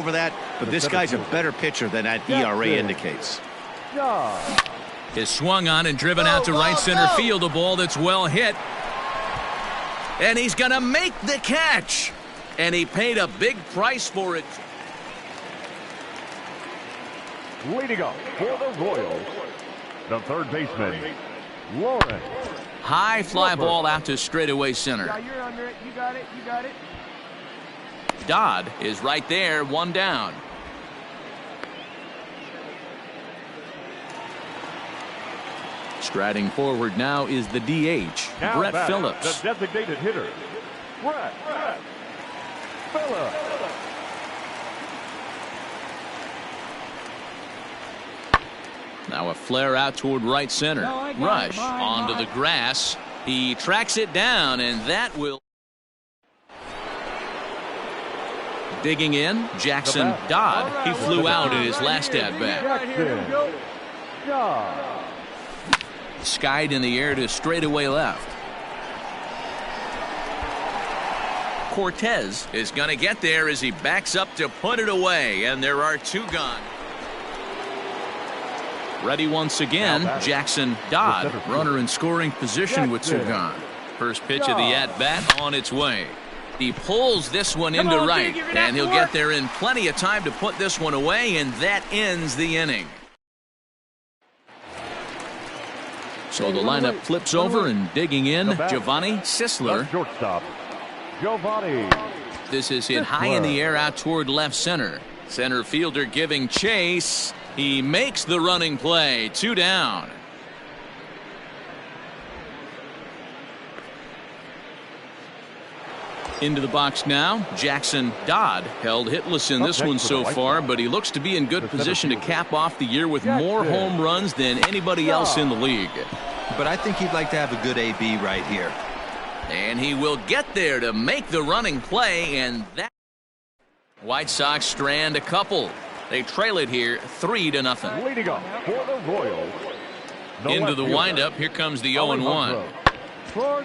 over that, but this guy's a better pitcher than that ERA indicates. Is swung on and driven out to right center field, a ball that's well hit. And he's going to make the catch. And he paid a big price for it. Leading up for the Royals, the third baseman, Lawrence. High fly ball out to straightaway center. Yeah, you're under it. You got it. You got it. Dodd is right there, one down. Striding forward now is the DH, Now Brett Phillips. The designated hitter, Brett Phillips. Now a flare out toward right center. Rush onto the grass. He tracks it down, and that will. Digging in, Jackson Dodd. He flew out in his last at-bat. Skied in the air to straightaway left. Cortez is going to get there as he backs up to put it away, and there are two gone. Ready once again, Jackson Dodd. Runner in scoring position with two gone. First pitch of the at-bat on its way. He pulls this one into right, and he'll get there in plenty of time to put this one away, and that ends the inning. So the lineup flips over, and digging in, Giovanni Sisler. Shortstop, Giovanni. This is hit high in the air out toward left center. Center fielder giving chase. He makes the running play. Two down. Into the box now, Jackson Dodd. Held hitless in this one so far, but he looks to be in good position to cap off the year with more home runs than anybody else in the league. But I think he'd like to have a good AB right here. And he will get there to make the running play, and that. White Sox strand a couple. They trail it here 3-0. Leading up for the Royals. Into the windup, here comes the 0-1.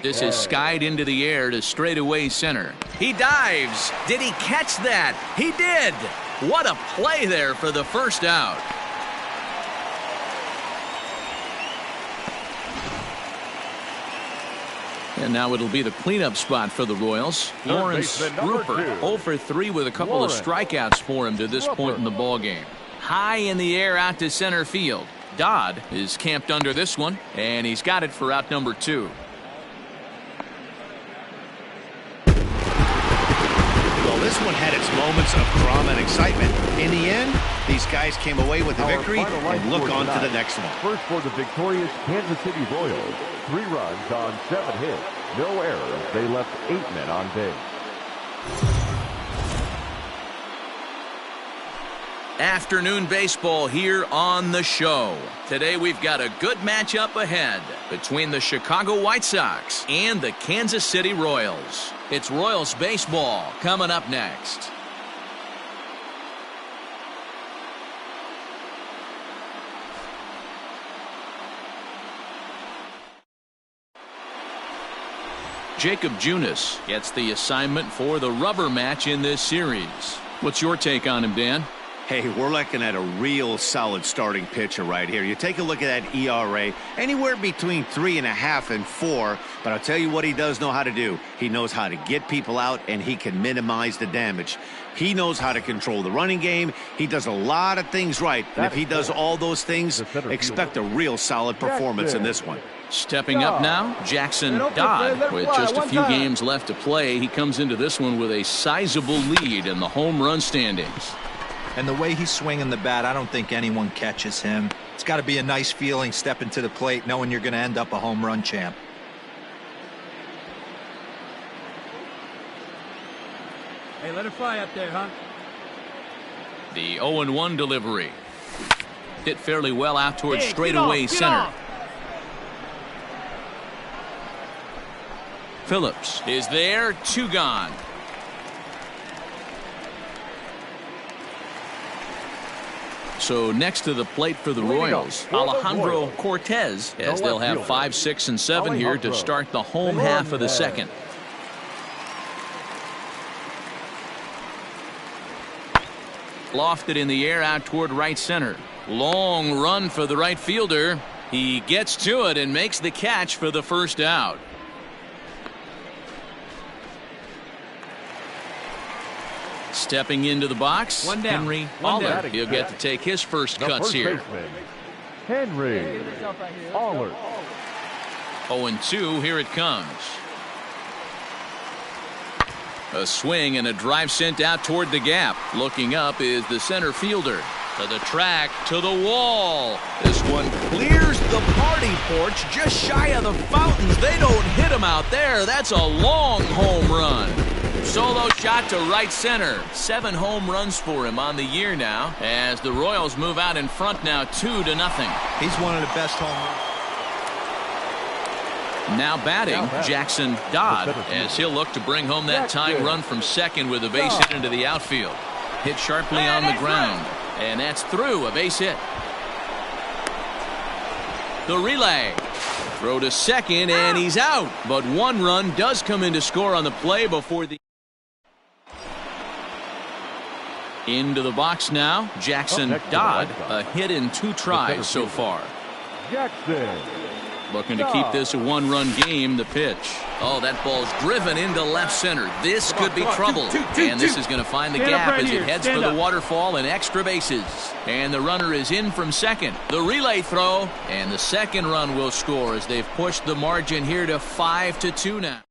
This is skied into the air to straightaway center. He dives. Did he catch that? He did. What a play there for the first out. And now it'll be the cleanup spot for the Royals. Lawrence Rupert 0 for 3 with a couple of strikeouts for him to this point in the ballgame. High in the air out to center field. Dodd is camped under this one, and he's got it for out number 2. This one had its moments of drama and excitement. In the end, these guys came away with the victory and look on to the next one. First for the victorious Kansas City Royals. 3 runs on 7 hits. No errors. They left 8 men on base. Afternoon baseball here on the show. Today we've got a good matchup ahead between the Chicago White Sox and the Kansas City Royals. It's Royals baseball coming up next. Jacob Junis gets the assignment for the rubber match in this series. What's your take on him, Dan? Hey, we're looking at a real solid starting pitcher right here. You take a look at that ERA, anywhere between 3.5 and 4. But I'll tell you what he does know how to do. He knows how to get people out, and he can minimize the damage. He knows how to control the running game. He does a lot of things right. And if he does all those things, expect a real solid performance in this one. Stepping up now, Jackson Dodd. With just a few games left to play, he comes into this one with a sizable lead in the home run standings. And the way he's swinging the bat, I don't think anyone catches him. It's got to be a nice feeling stepping to the plate knowing you're going to end up a home run champ. Hey, let it fly up there, huh? The 0-1 delivery. Hit fairly well out towards straightaway center. Phillips is there, 2 gone. So next to the plate for the Royals, Alejandro Cortez, as they'll have 5, 6, and 7 here to start the home half of the second. Lofted in the air out toward right center. Long run for the right fielder. He gets to it and makes the catch for the first out. Stepping into the box, One down. Henry One Aller. down. He'll get to take his first The cuts first here. baseman, Henry Aller. 0-2, here it comes. A swing and a drive sent out toward the gap. Looking up is the center fielder. To the track, to the wall. This one clears the party porch just shy of the fountains. They don't hit him out there. That's a long home run. Solo shot to right center. 7 home runs for him on the year now, as the Royals move out in front now 2-0. He's one of the best home runs. Now batting, Jackson Dodd, as he'll look to bring home that tying run from second with a base hit into the outfield. Hit sharply on the ground, and that's through, a base hit. The relay. Throw to second, and he's out. But 1 run does come in to score on the play before the... Into the box now, Jackson Dodd, a hit in 2 tries so far. Jackson. Looking to keep this a 1-run game. The pitch. Oh, that ball's driven into left center. This could be trouble. And this is going to find the gap as it heads for the waterfall and extra bases. And the runner is in from second. The relay throw, and the second run will score as they've pushed the margin here to 5-2 now.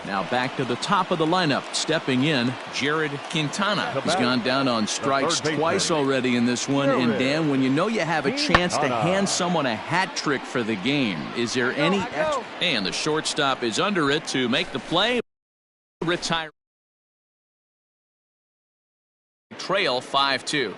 Now back to the top of the lineup. Stepping in, Jared Quintana. He's gone down on strikes twice already in this one. And Dan, when you know you have a chance to hand someone a hat trick for the game, is there any extra? And the shortstop is under it to make the play. Retire. Trail 5-2.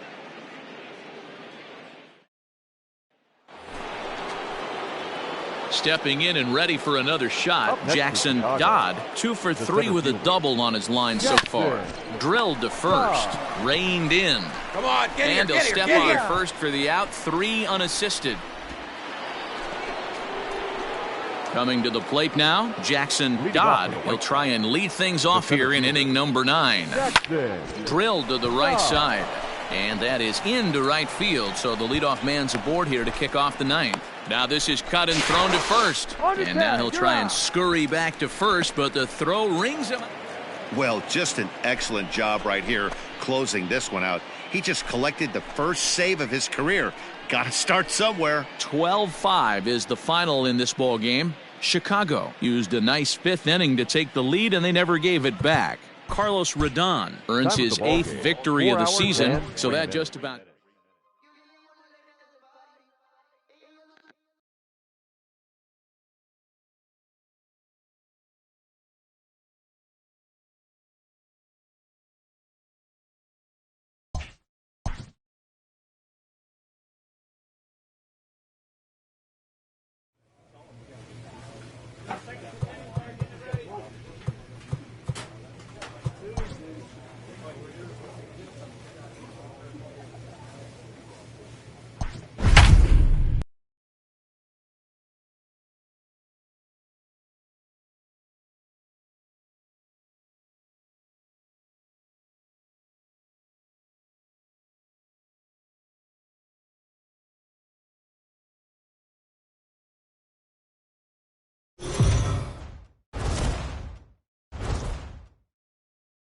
Stepping in and ready for another shot, Jackson Dodd, 2 for 3 with a double on his line so far. Drilled to first, reined in. Come on, get and here, he'll step on first for the out, 3 unassisted. Coming to the plate now, Jackson Dodd. He'll try and lead things off here in inning number 9. Drilled to the right side. And that is into right field, so the leadoff man's aboard here to kick off the 9th. Now this is cut and thrown to first. And now he'll try and scurry back to first, but the throw rings him. Well, just an excellent job right here closing this one out. He just collected the first save of his career. Got to start somewhere. 12-5 is the final in this ball game. Chicago used a nice 5th inning to take the lead, and they never gave it back. Carlos Rodon earns his 8th victory of the season, so that just about...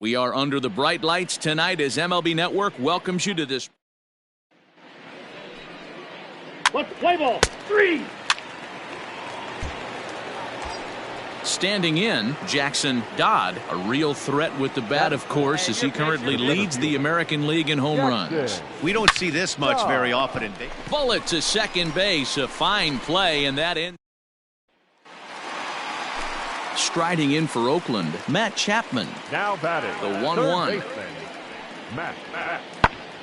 We are under the bright lights tonight as MLB Network welcomes you to this. Let's play ball. 3. Standing in, Jackson Dodd, a real threat with the bat, of course, as he currently leads the American League in home runs. We don't see this much very often in baseball. Bullet to second base, a fine play, and that ends. Striding in for Oakland, Matt Chapman. Now batting, the 1-1. Matt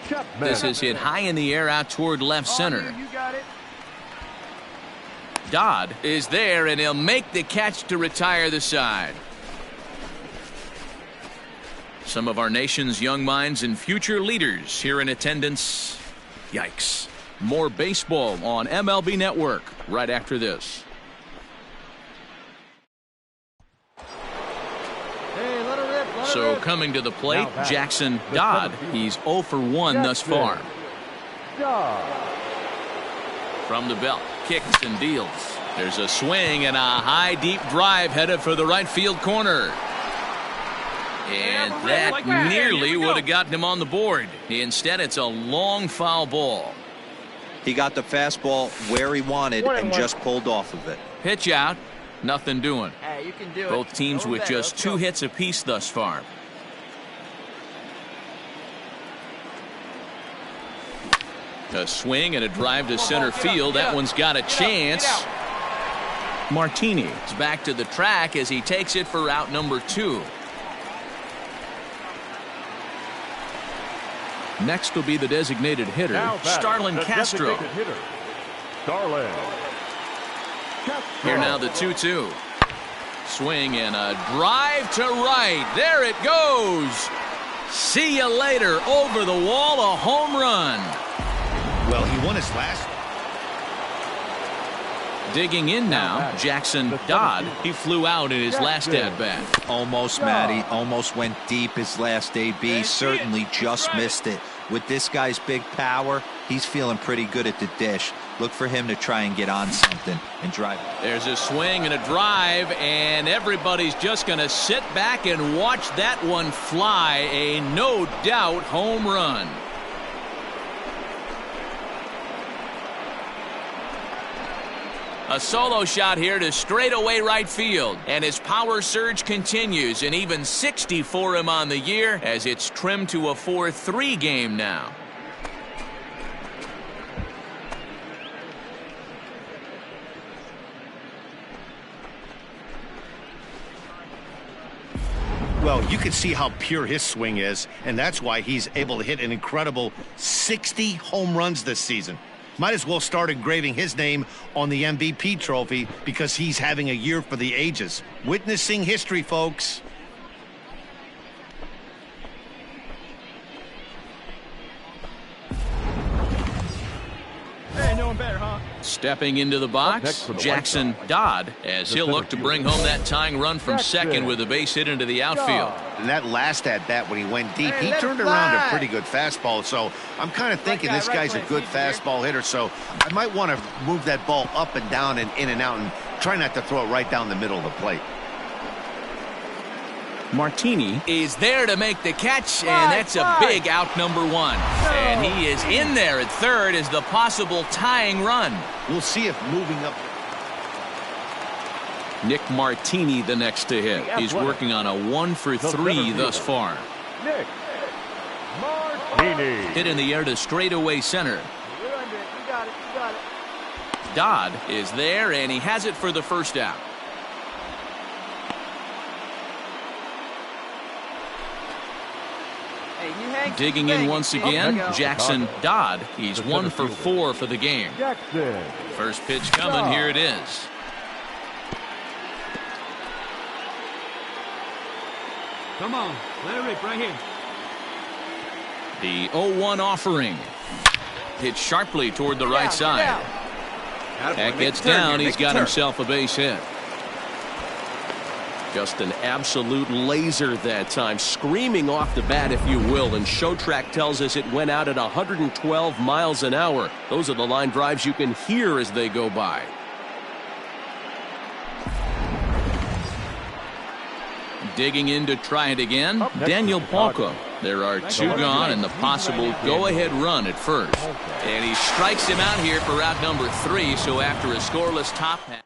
Chapman. This is hit high in the air out toward left center. You got it. Dodd is there, and he'll make the catch to retire the side. Some of our nation's young minds and future leaders here in attendance. Yikes. More baseball on MLB Network right after this. So coming to the plate, Jackson Dodd. He's 0 for 1 thus far. From the belt, kicks and deals. There's a swing and a high deep drive headed for the right field corner. And that nearly would have gotten him on the board. Instead, it's a long foul ball. He got the fastball where he wanted and just pulled off of it. Pitch out, nothing doing. Hey, you can do it. Both teams with just 2 hits apiece thus far. A swing and a drive to center field. That one's got a chance. Martini is back to the track as he takes it for out number 2. Next will be the designated hitter, Starlin Castro. Here now the 2-2. Swing and a drive to right. There it goes. See you later. Over the wall, a home run. Well, he won his last. Digging in now, Jackson Dodd. He flew out in his last at-bat. Almost, Matty. Almost went deep his last AB. Certainly just missed it. With this guy's big power, he's feeling pretty good at the dish. Look for him to try and get on something and drive. There's a swing and a drive, and everybody's just going to sit back and watch that one fly. A no-doubt home run. A solo shot here to straightaway right field. And his power surge continues, and even 60 for him on the year as it's trimmed to a 4-3 game now. Well, you can see how pure his swing is, and that's why he's able to hit an incredible 60 home runs this season. Might as well start engraving his name on the MVP trophy because he's having a year for the ages. Witnessing history, folks. Hey, no one better, huh? Stepping into the box, Jackson Dodd, as he'll look to bring home that tying run from second with a base hit into the outfield. And that last at-bat when he went deep, he turned around a pretty good fastball. So I'm kind of thinking this guy's a good fastball hitter. So I might want to move that ball up and down and in and out and try not to throw it right down the middle of the plate. Martini is there to make the catch, and that's a big out number 1. And he is in there at third as the possible tying run. We'll see if moving up. Nick Martini the next to hit. He's working on a 1-for-3 thus far. Nick Martini. Hit in the air to straightaway center. You got it. Dodd is there, and he has it for the first out. Digging in once again, Jackson Dodd. He's 1 for 4 for the game. First pitch coming, here it is. Come on, let it rip right here. The 0-1 offering. Hit sharply toward the right side. That gets down. He's got himself a base hit. Just an absolute laser that time, screaming off the bat, if you will, and Showtrack tells us it went out at 112 miles an hour. Those are the line drives you can hear as they go by. Digging in to try it again, Daniel Palco. There are 2 gone and the possible go-ahead run at first. And he strikes him out here for out number 3, so after a scoreless top half.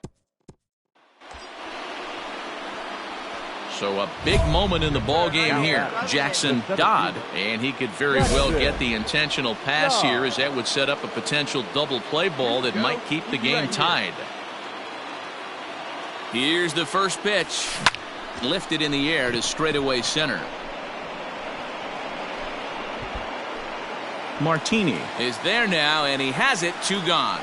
So a big moment in the ball game here. Jackson Dodd, and he could very well get the intentional pass here, as that would set up a potential double play ball that might keep the game tied. Here's the first pitch. Lifted in the air to straightaway center. Martini is there now, and he has it. 2 gone.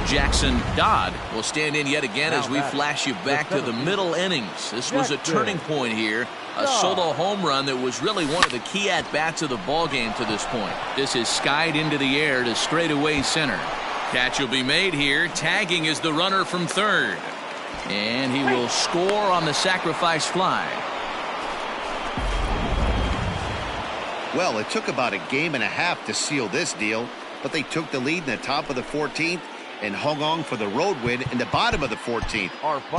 Jackson Dodd will stand in yet again as we flash you back to the middle innings. This was a turning point here. A solo home run that was really one of the key at-bats of the ball game to this point. This is skied into the air to straightaway center. Catch will be made here. Tagging is the runner from third. And he will score on the sacrifice fly. Well, it took about a game and a half to seal this deal, but they took the lead in the top of the 14th and hung on for the road win in the bottom of the 14th.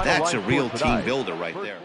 That's a real team builder right there.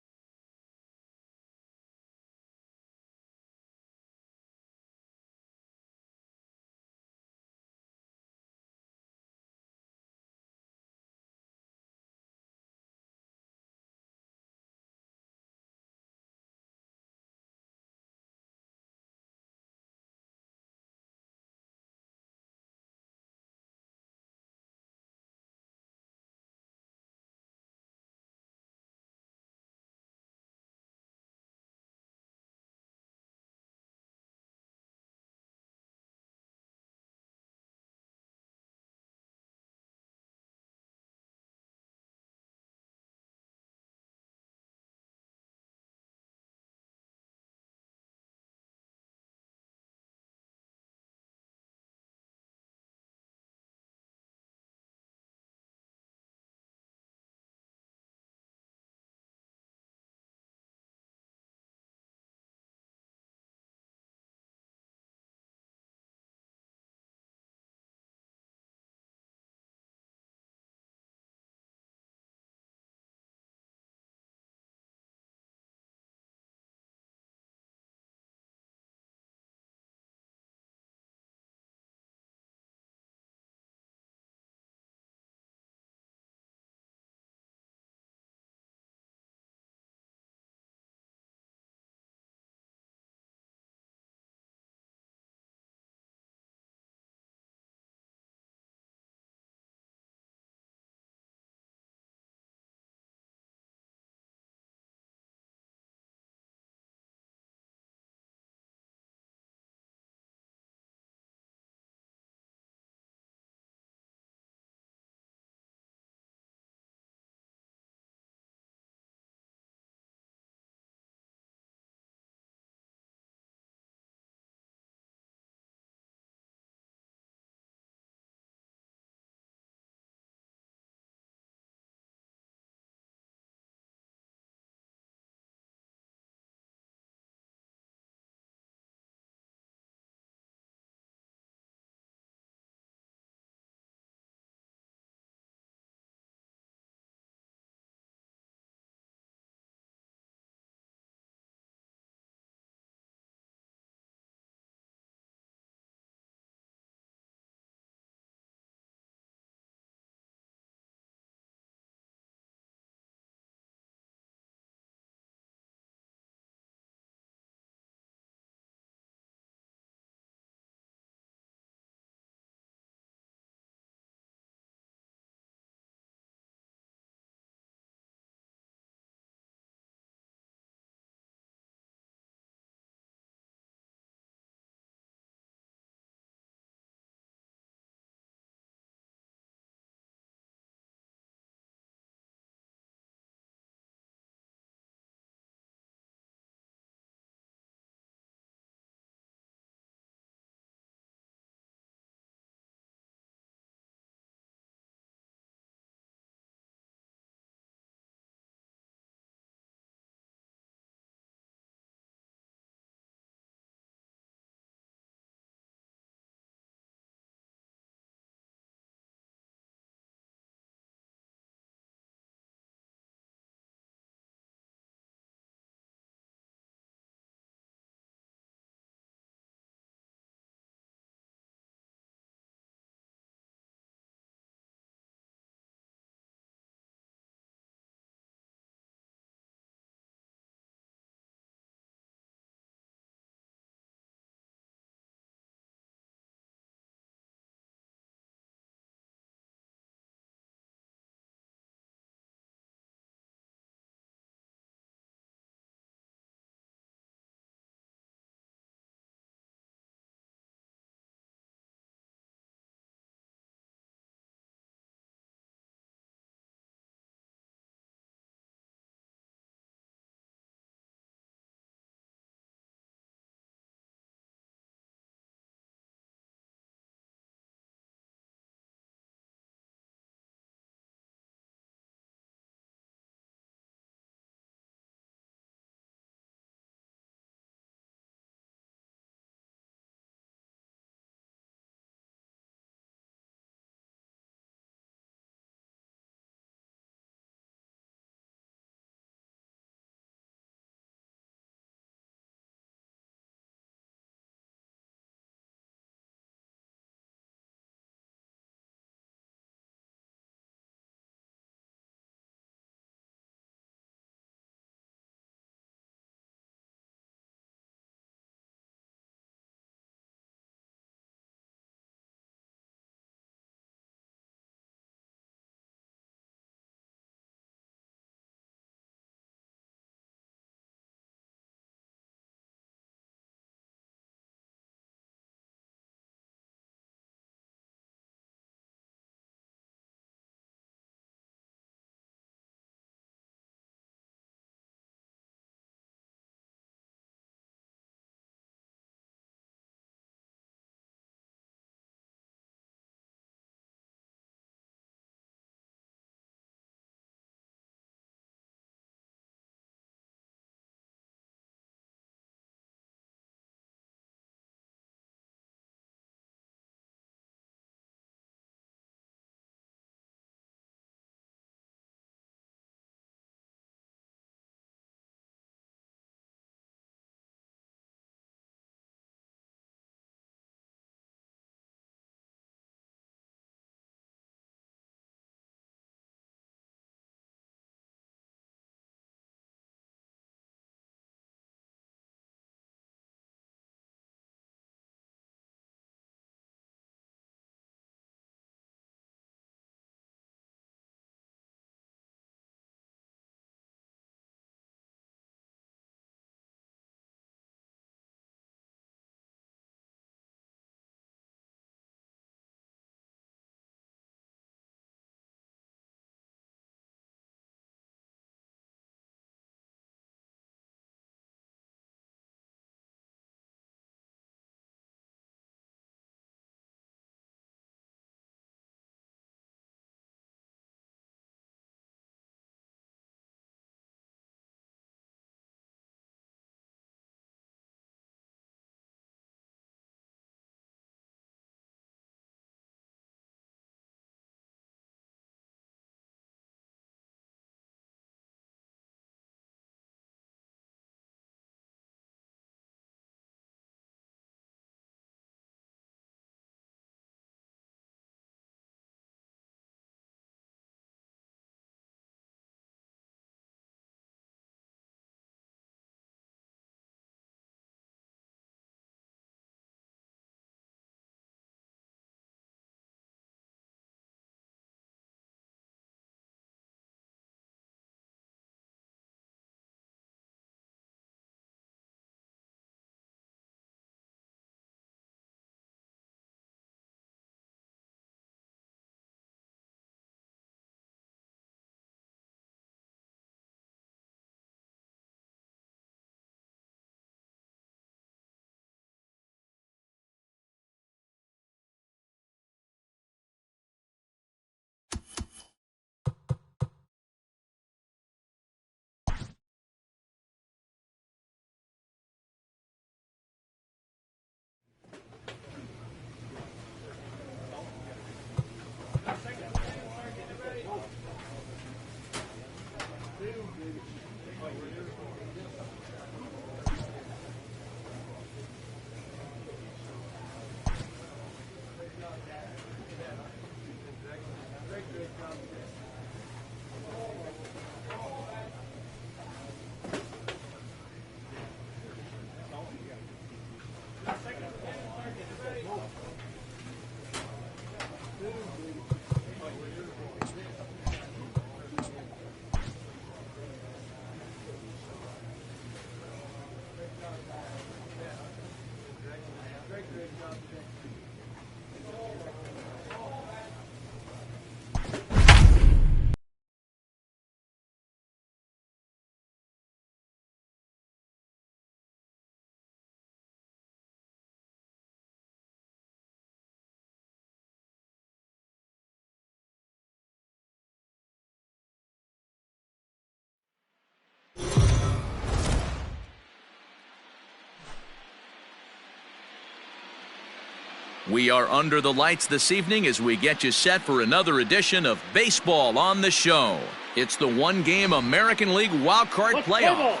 We are under the lights this evening as we get you set for another edition of Baseball on the Show. It's the one-game American League Wild Card Playoff.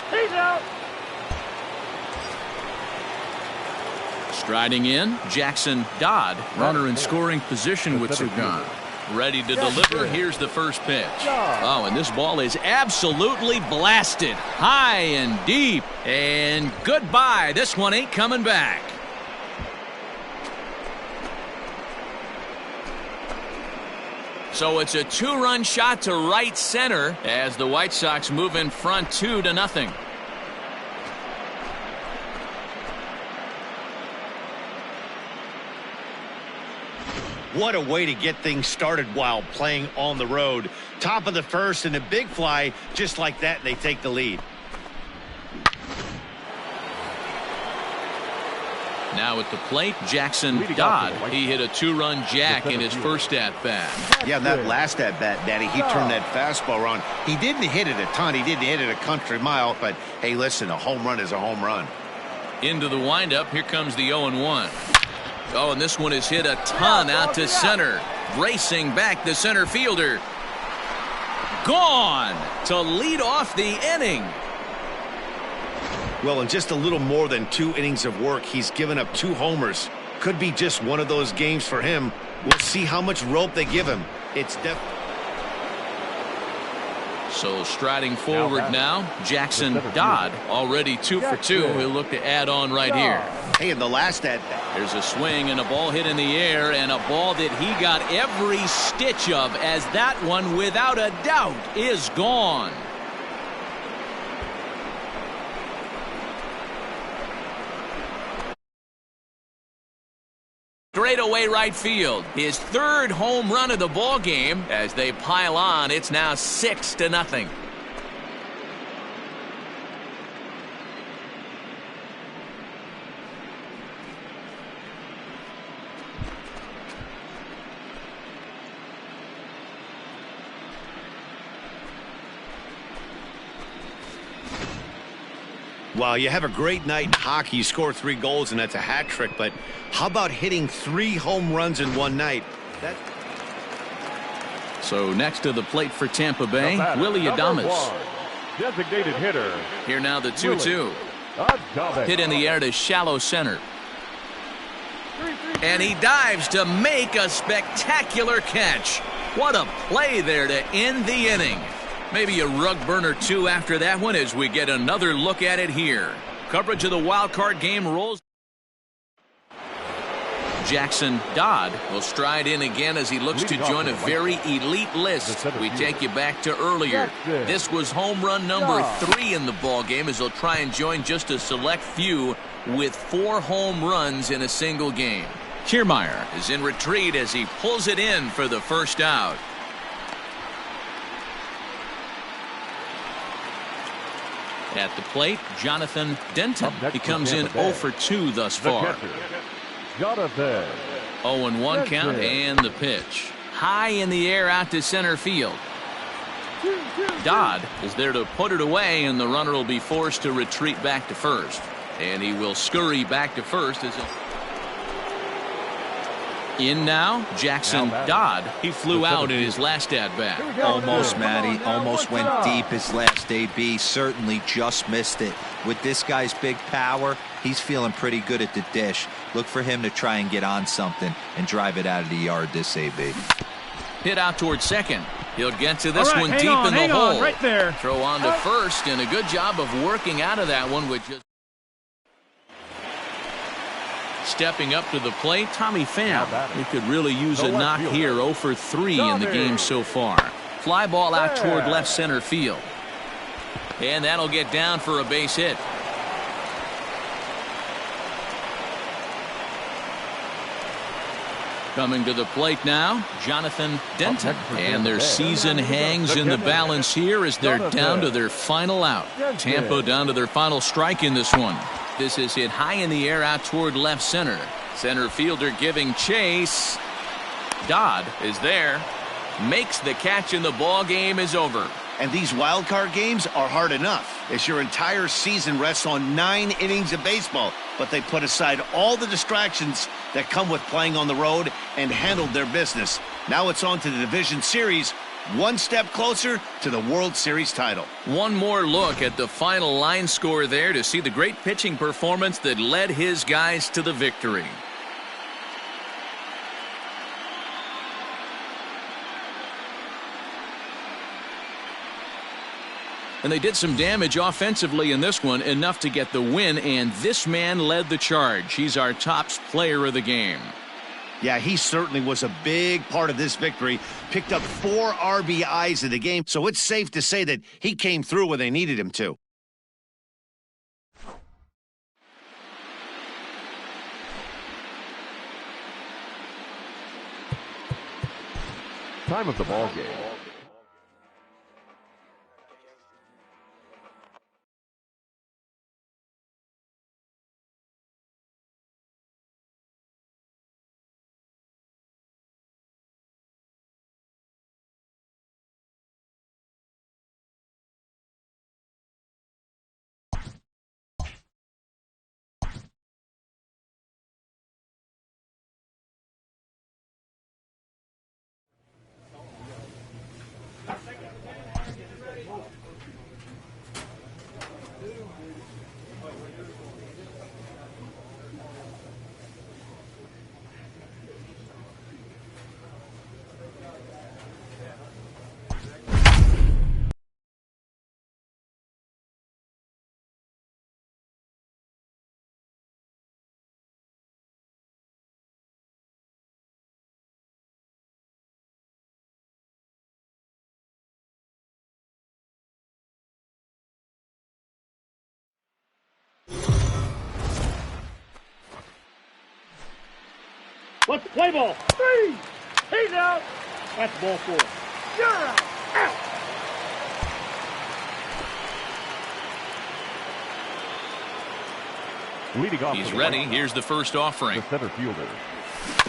He's out. Striding in, Jackson Dodd, runner in scoring position with two gone. Ready to deliver. Here's the first pitch. Oh, and this ball is absolutely blasted. High and deep. And goodbye. This one ain't coming back. So it's a two-run shot to right center as the White Sox move in front 2-0. What a way to get things started while playing on the road. Top of the first and a big fly, just like that, and they take the lead. Now at the plate, Jackson Dodd. He hit a two-run jack in his first at-bat. Yeah, that last at-bat, Daddy, he turned that fastball around. He didn't hit it a ton. He didn't hit it a country mile, but hey, listen, a home run is a home run. Into the windup, here comes the 0-1. Oh, and this one is hit a ton out to center. Racing back the center fielder. Gone to lead off the inning. Well, in just a little more than 2 innings of work, he's given up 2 homers. Could be just one of those games for him. We'll see how much rope they give him. It's definitely. So striding forward now, Jackson Dodd, already 2 for 2. He'll look to add on right here. Hey, in the last at-bat, there's a swing and a ball hit in the air, and a ball that he got every stitch of, as that one, without a doubt, is gone. Straight away right field. His 3rd home run of the ball game. As they pile on, it's now 6-0. Wow, you have a great night in hockey. You score 3 goals, and that's a hat trick. But how about hitting 3 home runs in one night? So next to the plate for Tampa Bay, Willie Adames. Designated hitter. Here now the 2-2. Hit in the air to shallow center. And he dives to make a spectacular catch. What a play there to end the inning. Maybe a rug burner 2 after that one as we get another look at it here. Coverage of the wild card game rolls. Jackson Dodd will stride in again as he looks to join a very elite list. We take you back to earlier. This was home run number 3 in the ball game as he'll try and join just a select few with 4 home runs in a single game. Kiermaier is in retreat as he pulls it in for the first out. At the plate, Jonathan Denton. He comes in 0 for 2 thus far. 0-1 count and the pitch. High in the air out to center field. Dodd is there to put it away, and the runner will be forced to retreat back to first. And he will scurry back to first as in now, Jackson Dodd. He flew out in his last at-bat. Almost, Matty. Almost went deep his last AB. Certainly just missed it. With this guy's big power, he's feeling pretty good at the dish. Look for him to try and get on something and drive it out of the yard this AB. Hit out towards second. He'll get to this one deep in the hole. Right there. Throw on to first, and a good job of working out of that one with just stepping up to the plate, Tommy Pham. He could really use a knock here. 0 for 3 in the game so far. Fly ball out toward left center field. And that'll get down for a base hit. Coming to the plate now, Jonathan Denton. And their season hangs in the balance here as they're down to their final out. Tampa down to their final strike in this one. This is hit high in the air out toward left center. Center fielder giving chase. Dodd is there. Makes the catch, and the ball game is over. And these wild card games are hard enough, as your entire season rests on 9 innings of baseball. But they put aside all the distractions that come with playing on the road and handled their business. Now it's on to the division series, one step closer to the World Series title. One more look at the final line score there to see the great pitching performance that led his guys to the victory. And they did some damage offensively in this one, enough to get the win, and this man led the charge. He's our top player of the game. Yeah, he certainly was a big part of this victory. Picked up 4 RBIs in the game, so it's safe to say that he came through when they needed him to. Time of the ball game. Let's play ball. 3. He's out. That's ball 4. You're out. Out. Leading off. He's ready. Here's the first offering. The center fielder,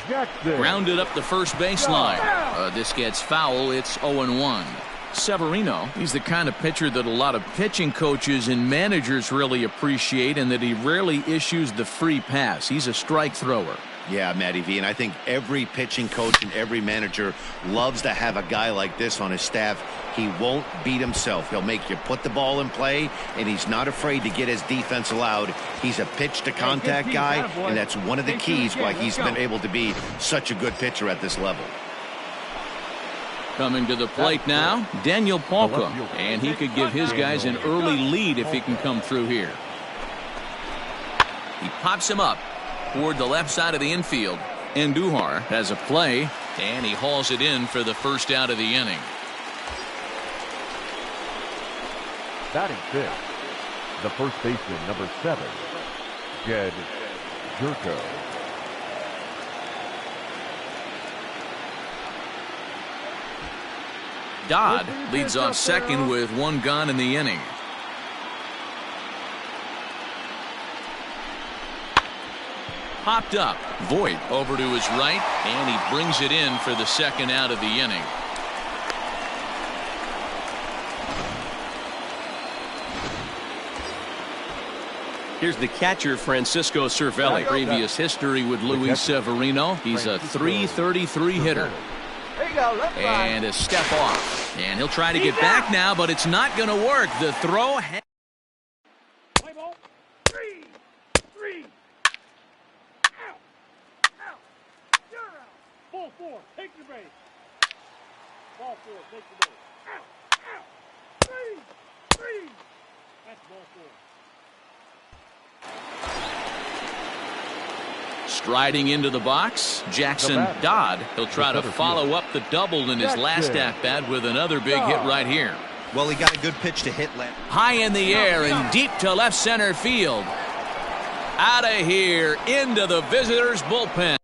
Jackson. Grounded up the first baseline. This gets foul. It's 0-1. Severino, he's the kind of pitcher that a lot of pitching coaches and managers really appreciate, and that he rarely issues the free pass. He's a strike thrower. Yeah, Matty V, and I think every pitching coach and every manager loves to have a guy like this on his staff. He won't beat himself. He'll make you put the ball in play, and he's not afraid to get his defense allowed. He's a pitch-to-contact guy, and that's one of the keys why he's been able to be such a good pitcher at this level. Coming to the plate now, Daniel Palka, and he could give his guys an early lead if he can come through here. He pops him up toward the left side of the infield. Andujar has a play, and he hauls it in for the first out of the inning. Batting fifth, the first baseman, number 7, Jed Jerko. Dodd leads off second with 1 gone in the inning. Popped up. Voit over to his right, and he brings it in for the second out of the inning. Here's the catcher, Francisco Cervelli. Previous history with Luis Severino. He's a .333 hitter. And a step off. And he'll try to get back now, but it's not going to work. The throw. Play ball. 3. Out. Out. You're out. Ball 4. Take your base. Ball 4. Take your base. Out. Out. 3. That's ball 4. Striding into the box, Jackson Dodd. He'll try to follow up the double in his last at-bat with another big hit right here. Well, he got a good pitch to hit left. High in the air and deep to left center field. Out of here, into the visitors' bullpen.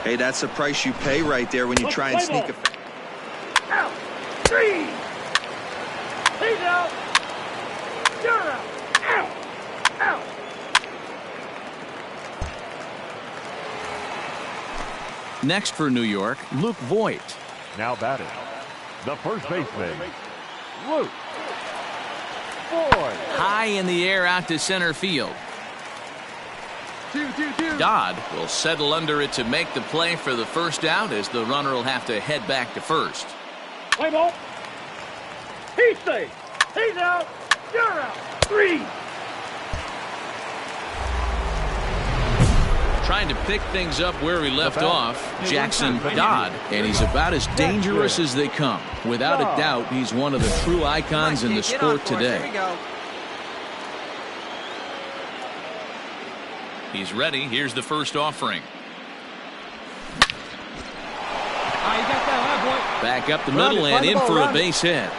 Hey, that's the price you pay right there when you try and sneak a... Out. 3. He's out. You're out. Out. Out. Next for New York, Luke Voigt. Now batting, the first baseman, Luke Voigt. High in the air out to center field. Dodd will settle under it to make the play for the first out, as the runner will have to head back to first. Play ball. He's safe. He's out. You're out. 3. Trying to pick things up where he left off, Jackson Dodd, and he's about as dangerous as they come. Without a doubt, he's one of the true icons in the sport today. He's ready. Here's the first offering. Back up the middle and in for a base hit.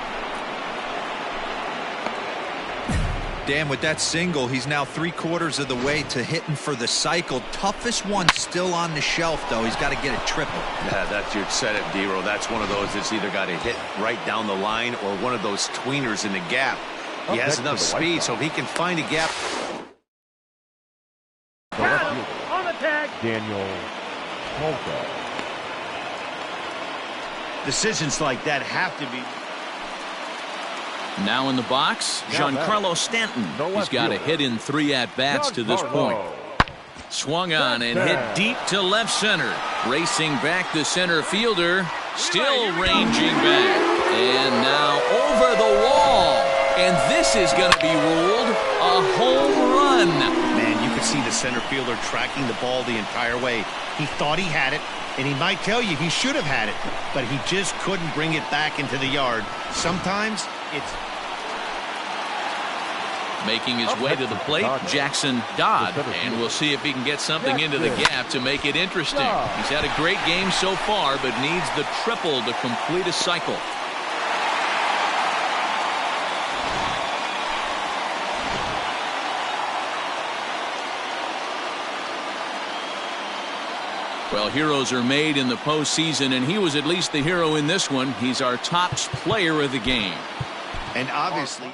Dan, with that single, he's now 3/4 of the way to hitting for the cycle. Toughest one still on the shelf, though. He's got to get a triple. Yeah, that's you said it, D-Row. That's one of those that's either got to hit right down the line or one of those tweeners in the gap. He has enough speed, so if he can find a gap. On the tag. Daniel Polka. Decisions like that have to be. Now in the box, Giancarlo Stanton. He's got a hit in 3 at-bats to this point. Swung on and hit deep to left center. Racing back the center fielder. Still ranging back. And now over the wall. And this is going to be ruled a home run. Man, you could see the center fielder tracking the ball the entire way. He thought he had it, and he might tell you he should have had it, but he just couldn't bring it back into the yard. Sometimes it's... Making his way to the plate, Jackson Dodd, and we'll see if he can get something into the gap to make it interesting. He's had a great game so far, but needs the triple to complete a cycle. Well, heroes are made in the postseason, and he was at least the hero in this one. He's our top player of the game. And obviously...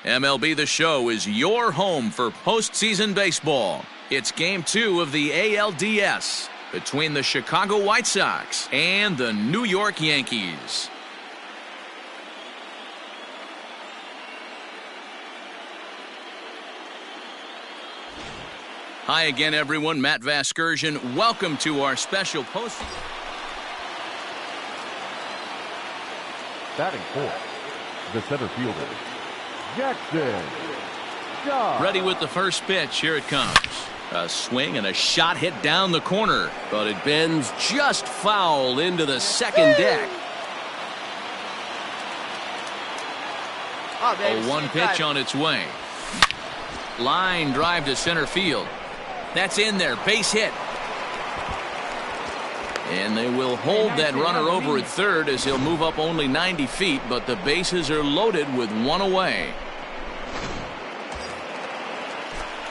MLB The Show is your home for postseason baseball. It's Game 2 of the ALDS between the Chicago White Sox and the New York Yankees. Hi again, everyone. Matt Vasgersian. Welcome to our special postseason. Batting fourth, the center fielder, Jackson Dodd. Ready with the first pitch. Here it comes. A swing and a shot hit down the corner, but it bends just foul into the second deck. A 1 pitch on its way. Line drive to center field. That's in there. Base hit. And they will hold that runner over at third as he'll move up only 90 feet, but the bases are loaded with one away.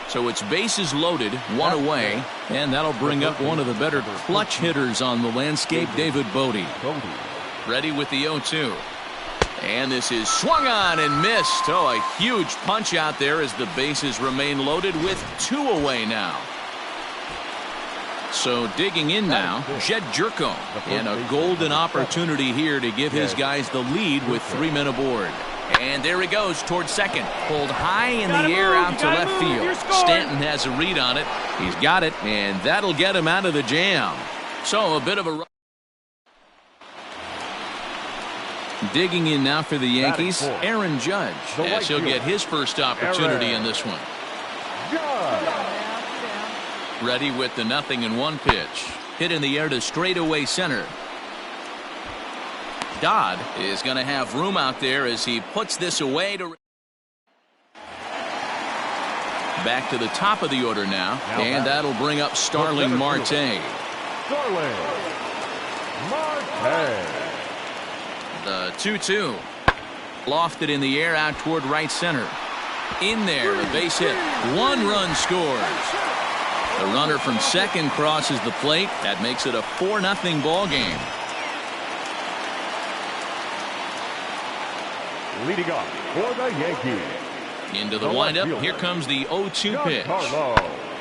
So it's bases loaded, one away, and that'll bring up one of the better clutch hitters on the landscape, David Bodie. Ready with the 0-2. And this is swung on and missed. Oh, a huge punch out there as the bases remain loaded with two away now. So digging in now, Jed Jerko, and a golden opportunity here to give his guys the lead with 3 men aboard. And there he goes towards second. Pulled high in the air out to left field. Stanton has a read on it. He's got it, and that'll get him out of the jam. So a bit of a... Digging in now for the Yankees, Aaron Judge, as he'll get his first opportunity in this one. Ready with the 0-1 pitch. Hit in the air to straightaway center. Dodd is going to have room out there as he puts this away to... Back to the top of the order now, and that'll bring up Starling Marte. The 2-2. Lofted in the air out toward right center. In there, a base hit. 1 run scores. The runner from second crosses the plate. That makes it a 4-0 ball game. Leading off for the Yankees. Into the windup. Here comes the 0-2 pitch.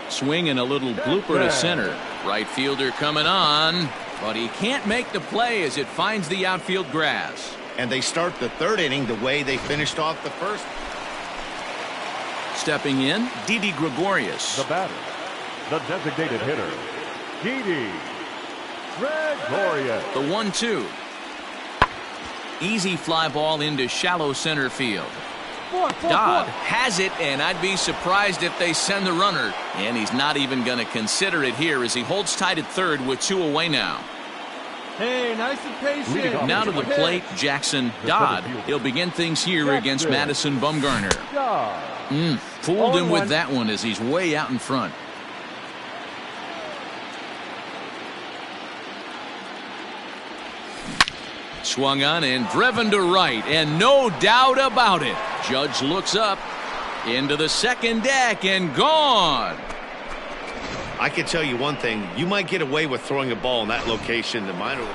Swing and a little blooper to center. Right fielder coming on, but he can't make the play as it finds the outfield grass. And they start the 3rd inning the way they finished off the 1st. Stepping in, Didi Gregorius. The batter, the designated hitter, Didi Gregorius. The 1-2. Easy fly ball into shallow center field. Dodd has it, and I'd be surprised if they send the runner. And he's not even going to consider it here as he holds tight at third with 2 away now. Hey, nice and patient. Now to the plate, Jackson Dodd. He'll begin things here against Madison Bumgarner. Fooled him with that one as he's way out in front. Swung on and driven to right, and no doubt about it. Judge looks up into the second deck and gone. I can tell you one thing. You might get away with throwing a ball in that location. The minor.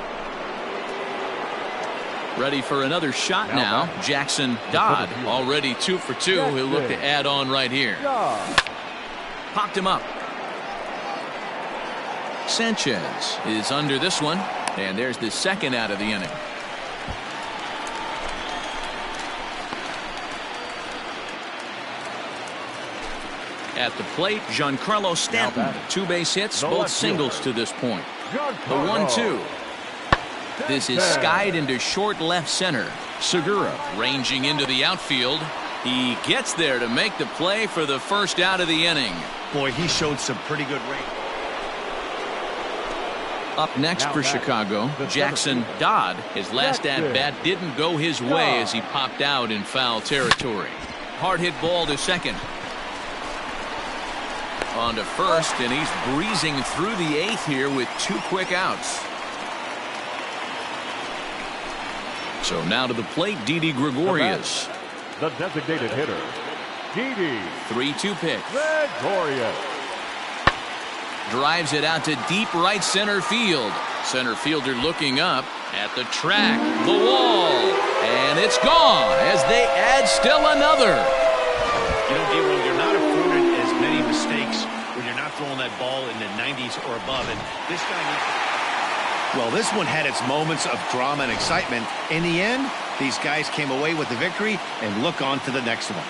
Ready for another shot now. Jackson Dodd already 2 for 2. He'll look to add on right here. Popped him up. Sanchez is under this one, and there's the second out of the inning. At the plate, Giancarlo Stanton. 2 base hits, both singles to this point. The 1-2. This is skied into short left center. Segura ranging into the outfield. He gets there to make the play for the first out of the inning. Boy, he showed some pretty good range. Up next for Chicago, Jackson Dodd. His last at-bat didn't go his way as he popped out in foul territory. Hard hit ball to second. On to first, and he's breezing through the 8th here with 2 quick outs. So now to the plate, Didi Gregorius. The designated hitter, Didi. 3-2 pitch. Gregorius. Drives it out to deep right center field. Center fielder looking up at the track, the wall, and it's gone as they add still another. You know, Gabriel, you're not afforded as many mistakes when you're not throwing that ball in the 90s or above. And this guy needs to... Well, this one had its moments of drama and excitement. In the end, these guys came away with the victory and look on to the next one.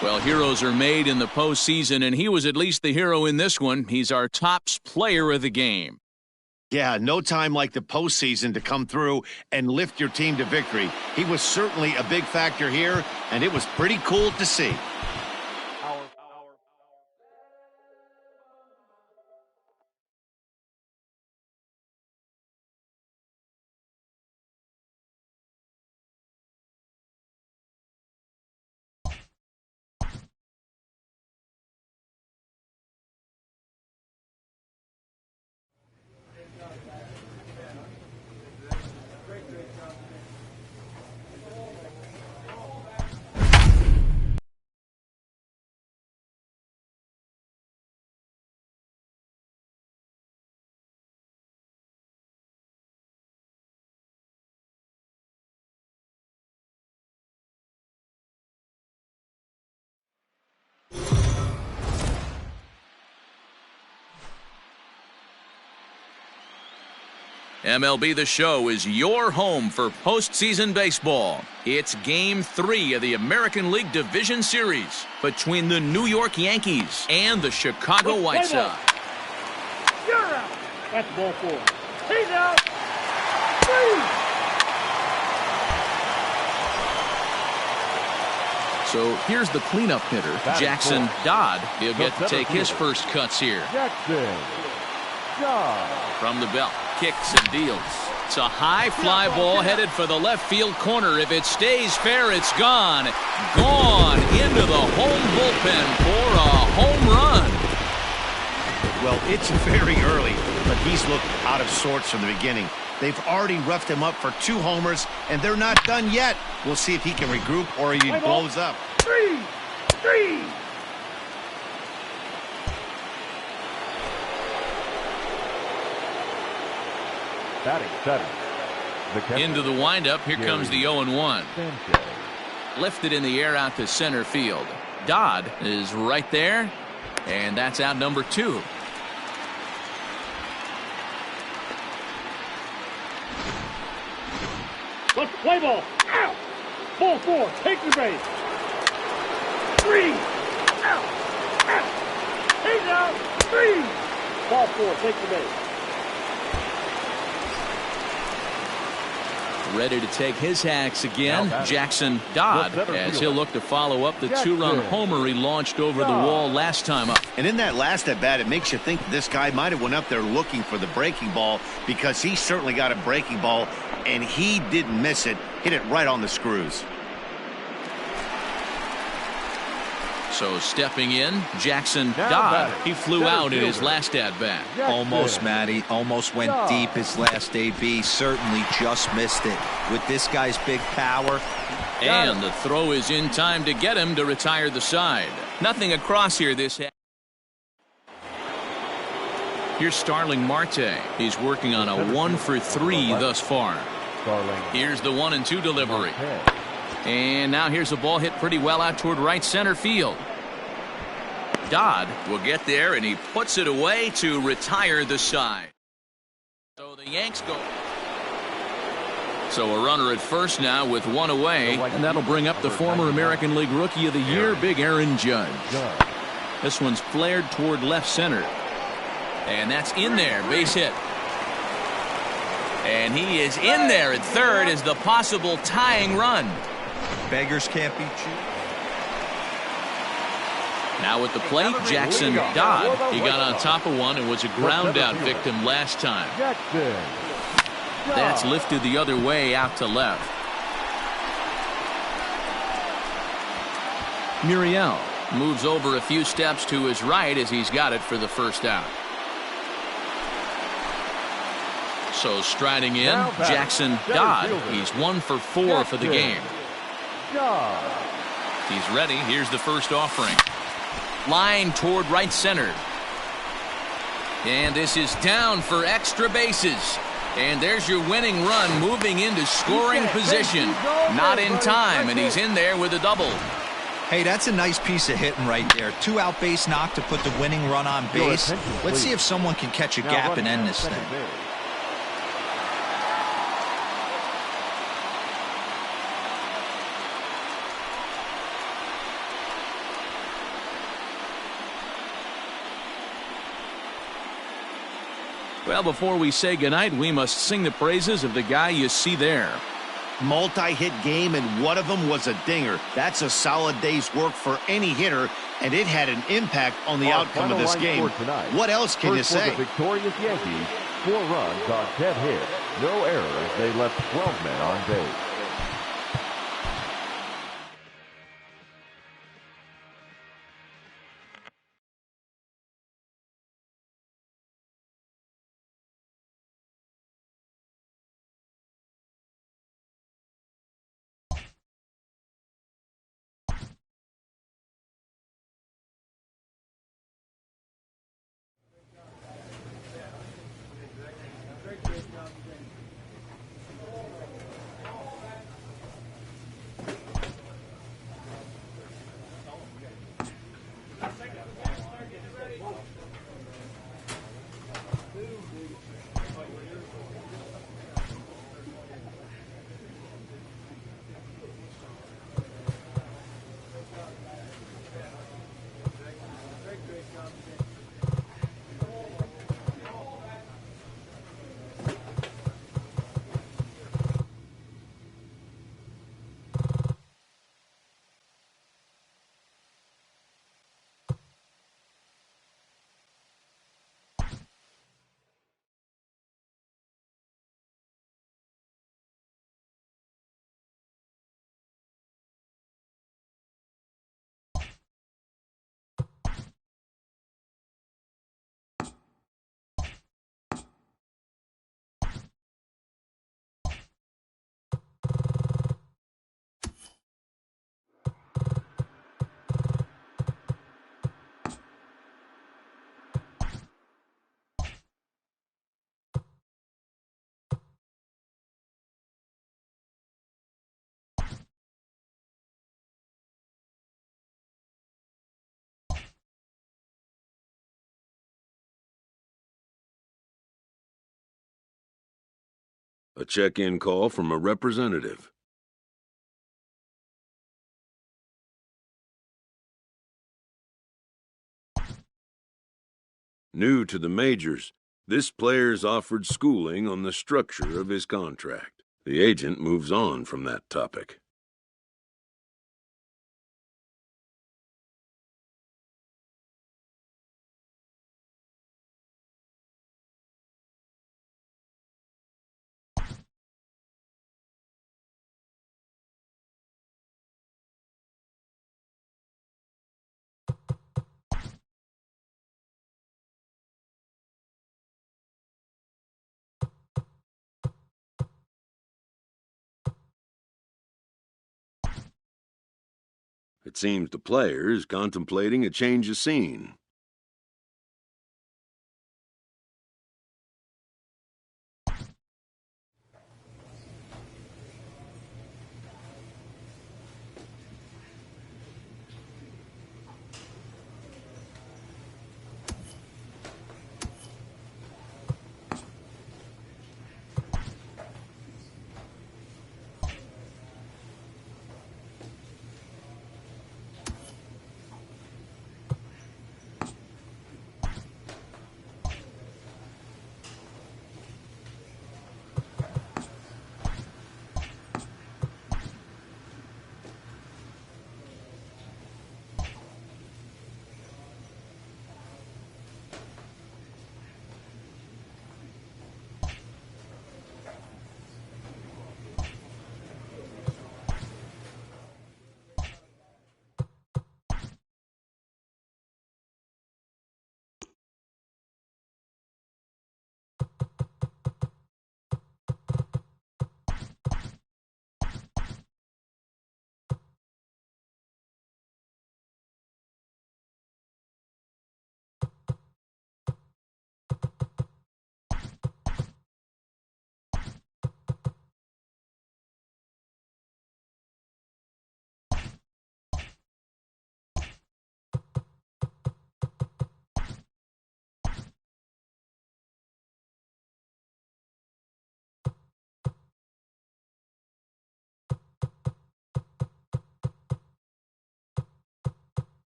Well, heroes are made in the postseason, and he was at least the hero in this one. He's our top player of the game. Yeah, no time like the postseason to come through and lift your team to victory. He was certainly a big factor here, and it was pretty cool to see. MLB The Show is your home for postseason baseball. It's Game 3 of the American League Division Series between the New York Yankees and the Chicago White Sox. You're out. That's ball 4. He's out. 3. So here's the cleanup hitter, Jackson Dodd. He'll get to take his first cuts here. Jackson Dodd. From the belt, kicks and deals. It's a high fly ball headed for the left field corner. If it stays fair, it's gone. Gone into the home bullpen for a home run. Well, it's very early, but he's looked out of sorts from the beginning. They've already roughed him up for 2 homers, and they're not done yet. We'll see if he can regroup or he blows up. 3. Batting 7. Into the windup. Here comes the 0-1. Lifted in the air out to center field. Dodd is right there, and that's out number 2. Let's play ball. Out. Ball 4. Take the base. 3. Out. He's out. 3. Ball 4. Take the base. Ready to take his hacks again, Jackson Dodd, as he'll look to follow up the 2-run homer he launched over the wall last time up. And in that last at-bat, it makes you think that this guy might have went up there looking for the breaking ball, because he certainly got a breaking ball, and he didn't miss it. Hit it right on the screws. So stepping in, Jackson Dodd. He flew out in his last at-bat. Almost, Matty. Almost went deep his last AB. Certainly just missed it. With this guy's big power. And the throw is in time to get him to retire the side. Nothing across here this half. Here's Starling Marte. He's working on a 1-for-3 thus far. Here's the 1-2 delivery. And now here's a ball hit pretty well out toward right center field. Dodd will get there, and he puts it away to retire the side. So the Yanks go. So a runner at first now with 1 away, and that'll bring up the former American League Rookie of the Year, Big Aaron Judge. This one's flared toward left center. And that's in there, base hit. And he is in there at third as the possible tying run. Beggars can't be choosers. Now at the plate, Jackson Dodd. He got on top of one and was a ground out victim last time. That's lifted the other way out to left. Muriel moves over a few steps to his right as he's got it for the first out. So striding in, Jackson Dodd. He's 1-for-4 for the game. He's ready. Here's the first offering. Line toward right center. And this is down for extra bases. And there's your winning run moving into scoring position. Not in time, and he's in there with a double. Hey, that's a nice piece of hitting right there. 2-out base knock to put the winning run on base. Let's see if someone can catch a gap and end this thing. Well, before we say goodnight, we must sing the praises of the guy you see there. Multi-hit game, and one of them was a dinger. That's a solid day's work for any hitter, and it had an impact on the outcome of this game. What else can you say? For the victorious Yankees, 4 runs on 10 hits, no errors. They left 12 men on base. A check-in call from a representative. New to the majors, this player's offered schooling on the structure of his contract. The agent moves on from that topic. It seems the player is contemplating a change of scene.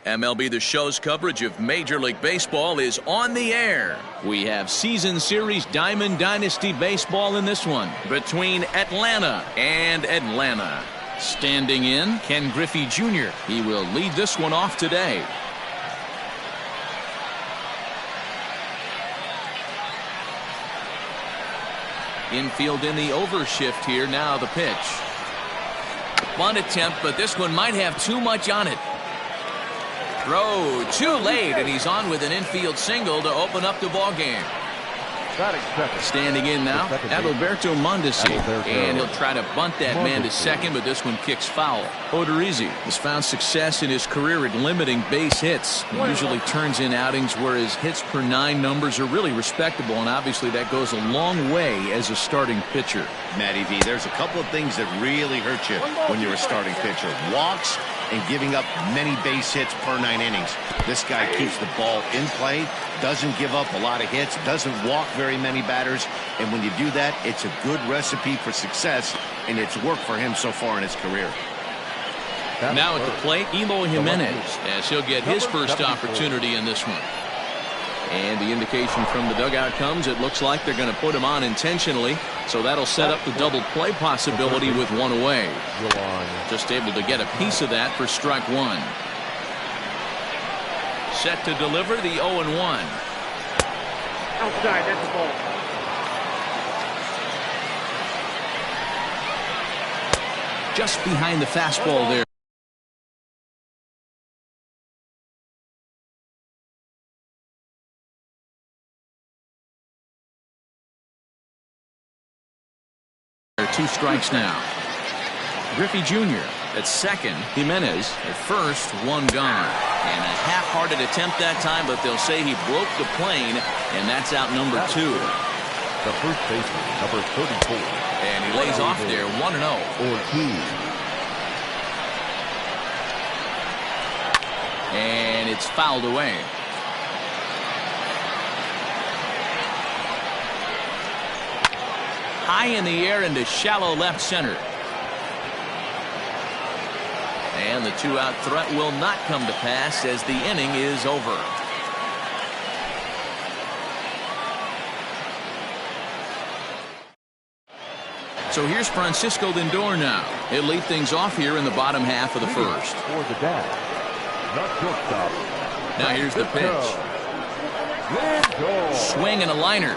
MLB The Show's coverage of Major League Baseball is on the air. We have Season Series Diamond Dynasty Baseball in this one between Atlanta and Atlanta. Standing in, Ken Griffey Jr. He will lead this one off today. Infield in the overshift here. Now the pitch. Bunt attempt, but this one might have too much on it. Throw too late, and he's on with an infield single to open up the ball game. Standing in now, Adalberto Mondesi, and he'll try to bunt that man to second, but this one kicks foul. Odorizzi has found success in his career at limiting base hits. He usually turns in outings where his hits per 9 numbers are really respectable, and obviously that goes a long way as a starting pitcher. Matty V, there's a couple of things that really hurt you when you're a starting pitcher. Walks and giving up many base hits per 9 innings. This guy keeps the ball in play, doesn't give up a lot of hits, doesn't walk very many batters, and when you do that, it's a good recipe for success, and it's worked for him so far in his career. Now at the plate, Eloy Jimenez, as he'll get his first opportunity in this one. And the indication from the dugout comes, it looks like they're going to put him on intentionally, so that'll set up the double play possibility with one away. Just able to get a piece of that for strike one. Set to deliver the 0-1. Outside, that's the ball. Just behind the fastball there. Two strikes now. Griffey Jr. at second. Jimenez at first. One gone. And a half-hearted attempt that time, but they'll say he broke the plane, and that's out number 2. The first baseman, number 34. And he lays off there, 1-0. And it's fouled away. High in the air into shallow left center. And the 2-out threat will not come to pass as the inning is over. So here's Francisco Lindor now. He'll lead things off here in the bottom half of the first. Now here's the pitch. Swing and a liner.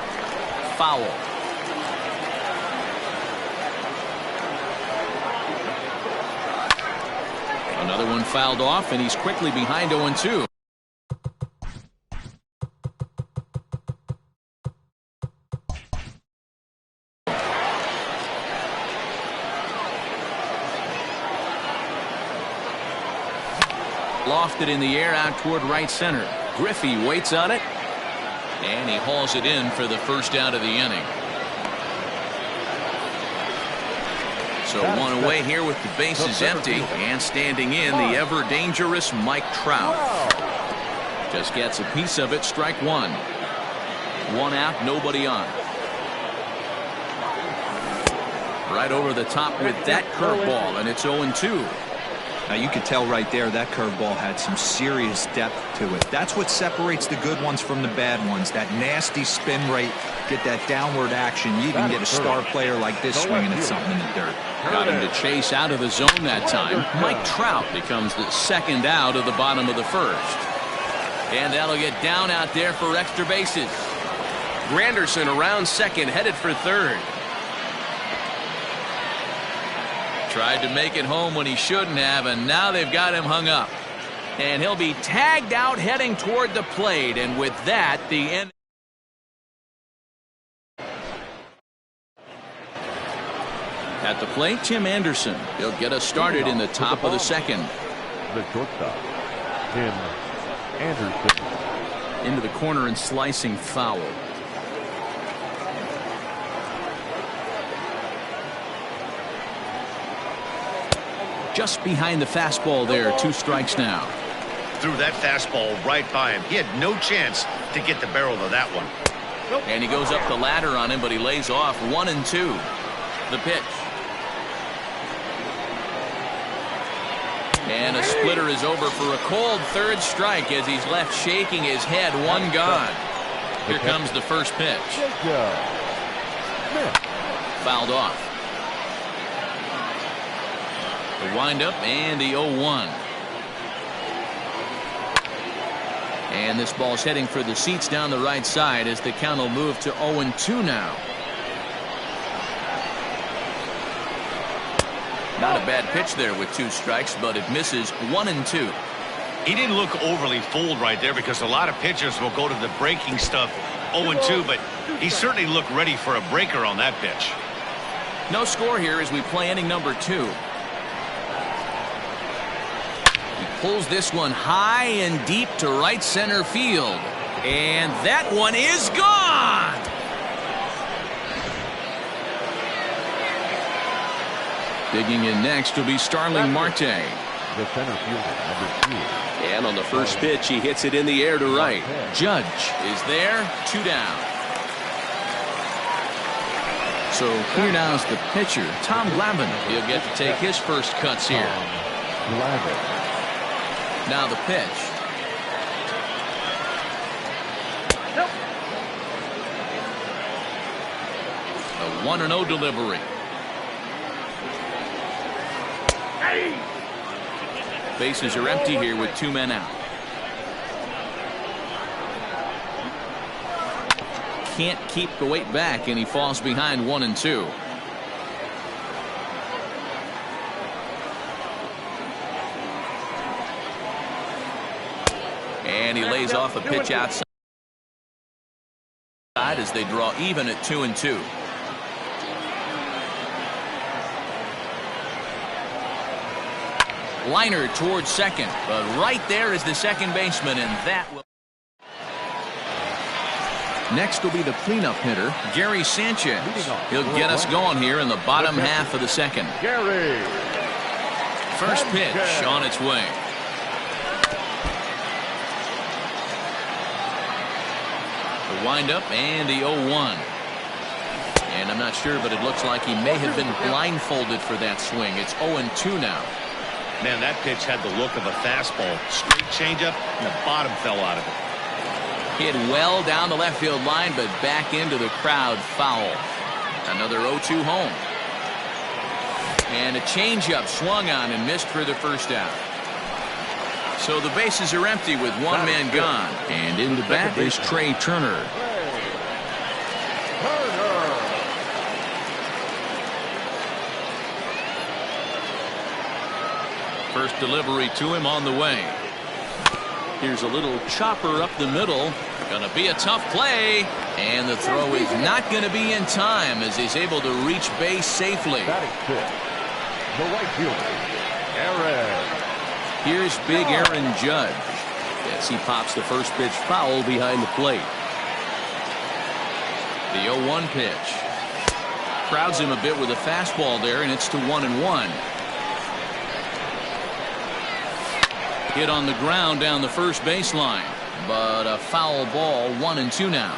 Foul. Another one fouled off, and he's quickly behind 0-2. Lofted in the air out toward right center. Griffey waits on it, and he hauls it in for the first out of the inning. So one away here with the bases empty, and standing in the ever-dangerous Mike Trout. Just gets a piece of it, strike one. One out, nobody on. Right over the top with that curveball, and it's 0-2. Now you can tell right there that curveball had some serious depth to it. That's what separates the good ones from the bad ones. That nasty spin rate, get that downward action. You can get a star player like this swinging at something in the dirt. Got him to chase out of the zone that time. Mike Trout becomes the second out of the bottom of the first. And that'll get down out there for extra bases. Granderson around second, headed for third. Tried to make it home when he shouldn't have, and now they've got him hung up. And he'll be tagged out heading toward the plate, and with that, the end. At the plate, Tim Anderson. He'll get us started in the top of the second. The shortstop, Tim Anderson. Into the corner and slicing foul. Just behind the fastball there. 2 strikes now. Threw that fastball right by him. He had no chance to get the barrel of that one. And he goes up the ladder on him, but he lays off 1-2. The pitch. And a splitter is over for a cold third strike as he's left shaking his head. One gone. Here comes the first pitch. Fouled off. The windup and the 0-1. And this ball's heading for the seats down the right side as the count will move to 0-2 now. Not a bad pitch there with 2 strikes, but it misses 1-2. He didn't look overly fooled right there because a lot of pitchers will go to the breaking stuff 0-2, but he certainly looked ready for a breaker on that pitch. No score here as we play inning number 2. He pulls this one high and deep to right center field. And that one is gone! Digging in next will be Starling Marte. The center fielder, number 2. And on the first pitch, he hits it in the air to right. Judge is there, 2 down. So here now is the pitcher, Tom Glavine. He'll get to take his first cuts here. Now the pitch. A 1-0 delivery. Bases are empty here with 2 men out. Can't keep the weight back, and he falls behind 1-2. And he lays off a pitch outside as they draw even at 2-2. Liner towards second, but right there is the second baseman, and that will. Next will be the cleanup hitter, Gary Sanchez. He'll get us going here in the bottom half of the second. Gary. First pitch on its way. The windup and the 0-1. And I'm not sure, but it looks like he may have been blindfolded for that swing. It's 0-2 now. Man, that pitch had the look of a fastball. Straight changeup, and the bottom fell out of it. Hit well down the left field line, but back into the crowd, foul. Another 0-2 home. And a changeup swung on and missed for the first out. So the bases are empty with 1 man gone. And in the bat is Trey Turner. First delivery to him on the way. Here's a little chopper up the middle. Gonna be a tough play. And the throw is not gonna be in time as he's able to reach base safely. The right fielder, Aaron. Here's big Aaron Judge as he pops the first pitch foul behind the plate. The 0-1 pitch. Crowds him a bit with a fastball there, and it's to 1-1. Hit on the ground down the first baseline, but a foul ball. 1-2 now.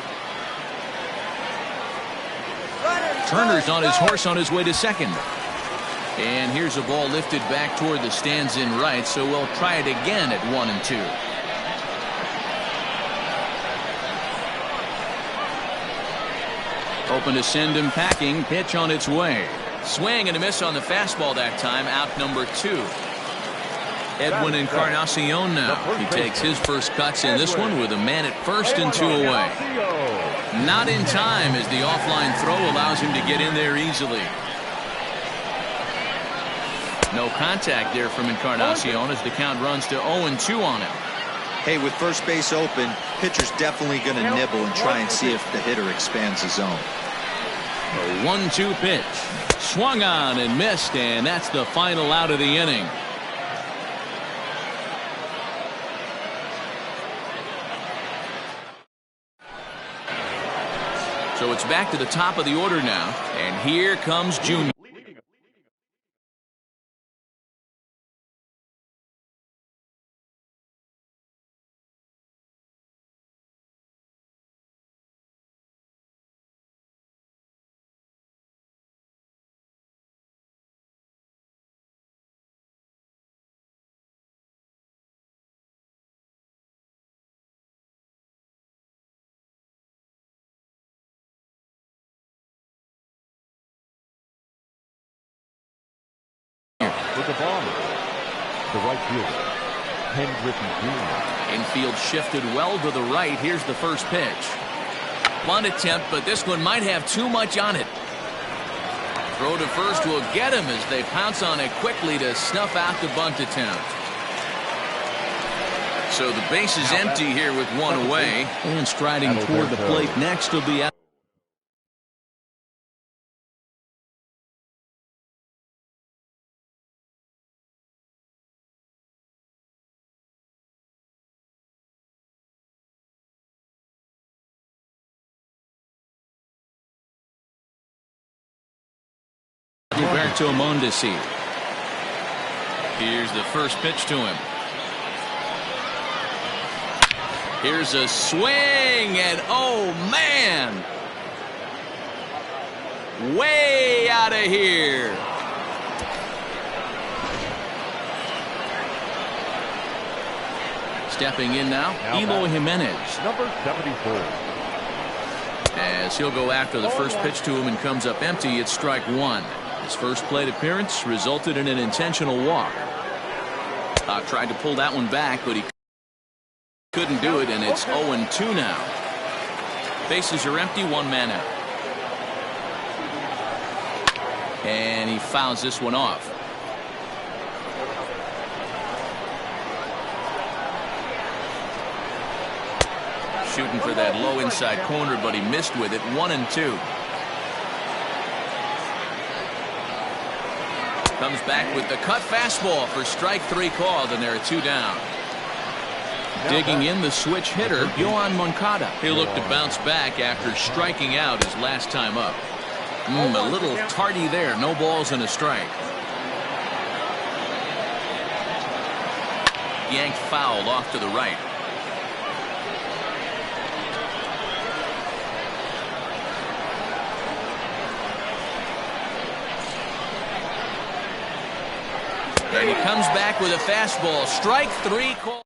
Turner's on his horse on his way to second. And here's a ball lifted back toward the stands in right, so we'll try it again at 1-2. Open to send him packing. Pitch on its way. Swing and a miss on the fastball that time. Out number 2. Edwin Encarnacion now. He takes his first cuts in this one with a man at first and 2 away. Not in time as the offline throw allows him to get in there easily. No contact there from Encarnacion as the count runs to 0-2 on him. Hey, with first base open, pitcher's definitely going to nibble and try and see if the hitter expands his zone. A 1-2 pitch. Swung on and missed, and that's the final out of the inning. So it's back to the top of the order now, and here comes Junior. the bomber, the right fielder, Ken Griffey Jr. Infield shifted well to the right. Here's the first pitch. Bunt attempt, but this one might have too much on it. Throw to first will get him as they pounce on it quickly to snuff out the bunt attempt. So the base is empty here with one away. And striding toward the plate next will be out. Roberto Mondesi. Here's the first pitch to him. Here's a swing, and oh man, way out of here. Stepping in now Eloy Jimenez. Number 74. As he'll go after the first pitch to him and comes up empty, it's strike one. His first plate appearance resulted in an intentional walk. Tried to pull that one back, but he couldn't do it, and it's 0-2 now. Bases are empty, one man out. And he fouls this one off. Shooting for that low inside corner, but he missed with it. 1-2. Comes back with the cut fastball for strike three called, and there are two down. Digging in the switch hitter, Yohan Moncada. He'll look to bounce back after striking out his last time up. A little tardy there. No balls and a strike. Yanked foul off to the right. And he comes back with a fastball. Strike three call.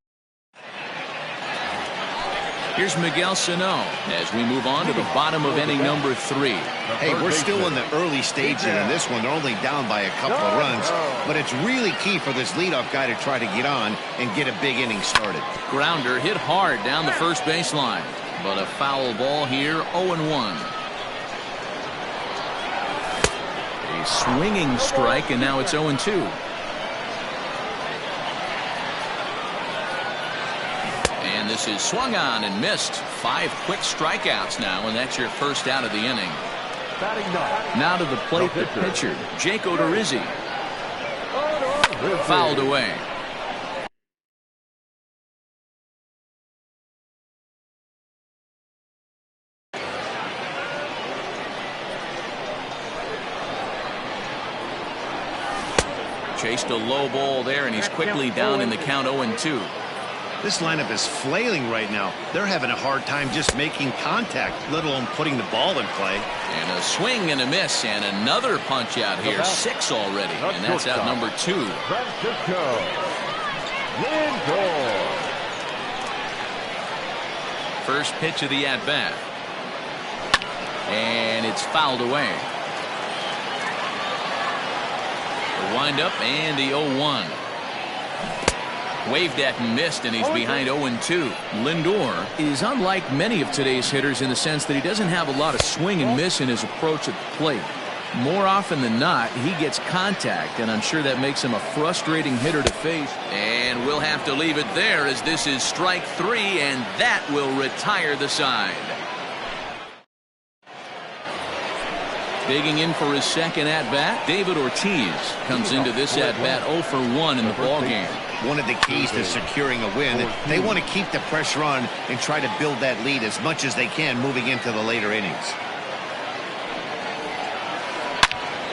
Here's Miguel Sano as we move on to the bottom of inning number 3. Hey, we're still in the early stages in this one. They're only down by a couple of runs, but it's really key for this leadoff guy to try to get on and get a big inning started. Grounder hit hard down the first baseline, but a foul ball here. 0-1. A swinging strike, and now it's 0-2. And this is swung on and missed. 5 quick strikeouts now, and that's your first out of the inning. Now to the plate, the pitcher, Jake Odorizzi. Fouled away. Chased a low ball there, and he's quickly down in the count. 0-2. This lineup is flailing right now. They're having a hard time just making contact, let alone putting the ball in play. And a swing and a miss, and another punch out here. 6 already, and that's out number 2. Francisco Lindor. First pitch of the at-bat. And it's fouled away. The windup and the 0-1. Waved at and missed, and he's behind 0-2. Lindor is unlike many of today's hitters in the sense that he doesn't have a lot of swing and miss in his approach at the plate. More often than not, he gets contact, and I'm sure that makes him a frustrating hitter to face. And we'll have to leave it there as this is strike 3, and that will retire the side. Digging in for his second at-bat, David Ortiz comes into this at-bat 0 for 1 in the ballgame. One of the keys to securing a win, they want to keep the pressure on and try to build that lead as much as they can moving into the later innings.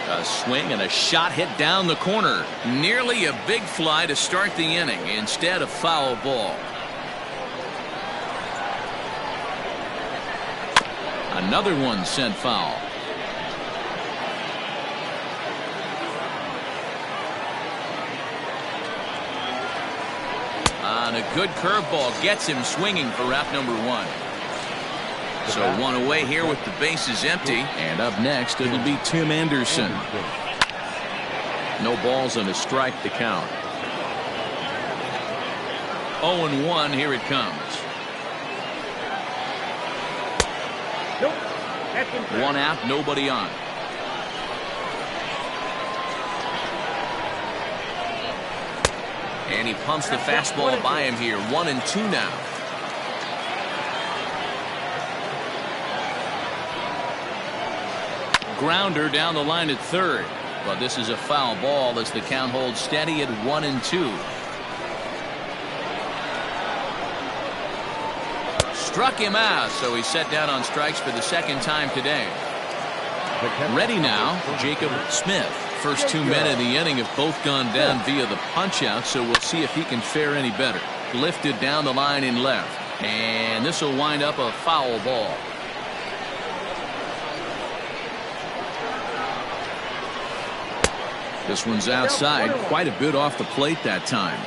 A swing and a shot hit down the corner. Nearly a big fly to start the inning. Instead, a foul ball. Another one sent foul. On a good curveball gets him swinging for out number 1. So one away here with the bases empty. And up next, it'll be Tim Anderson. No balls and a strike to count. 0-1, here it comes. Nope. That's incorrect. One out, nobody on. And he pumps the fastball by him here. 1-2 now. Grounder down the line at third. But this is a foul ball as the count holds steady at 1-2. Struck him out, so he's set down on strikes for the second time today. Ready now, Jacob Smith. First 2 men in the inning have both gone down via the punch-out, so we'll see if he can fare any better. Lifted down the line in left, and this will wind up a foul ball. This one's outside, quite a bit off the plate that time.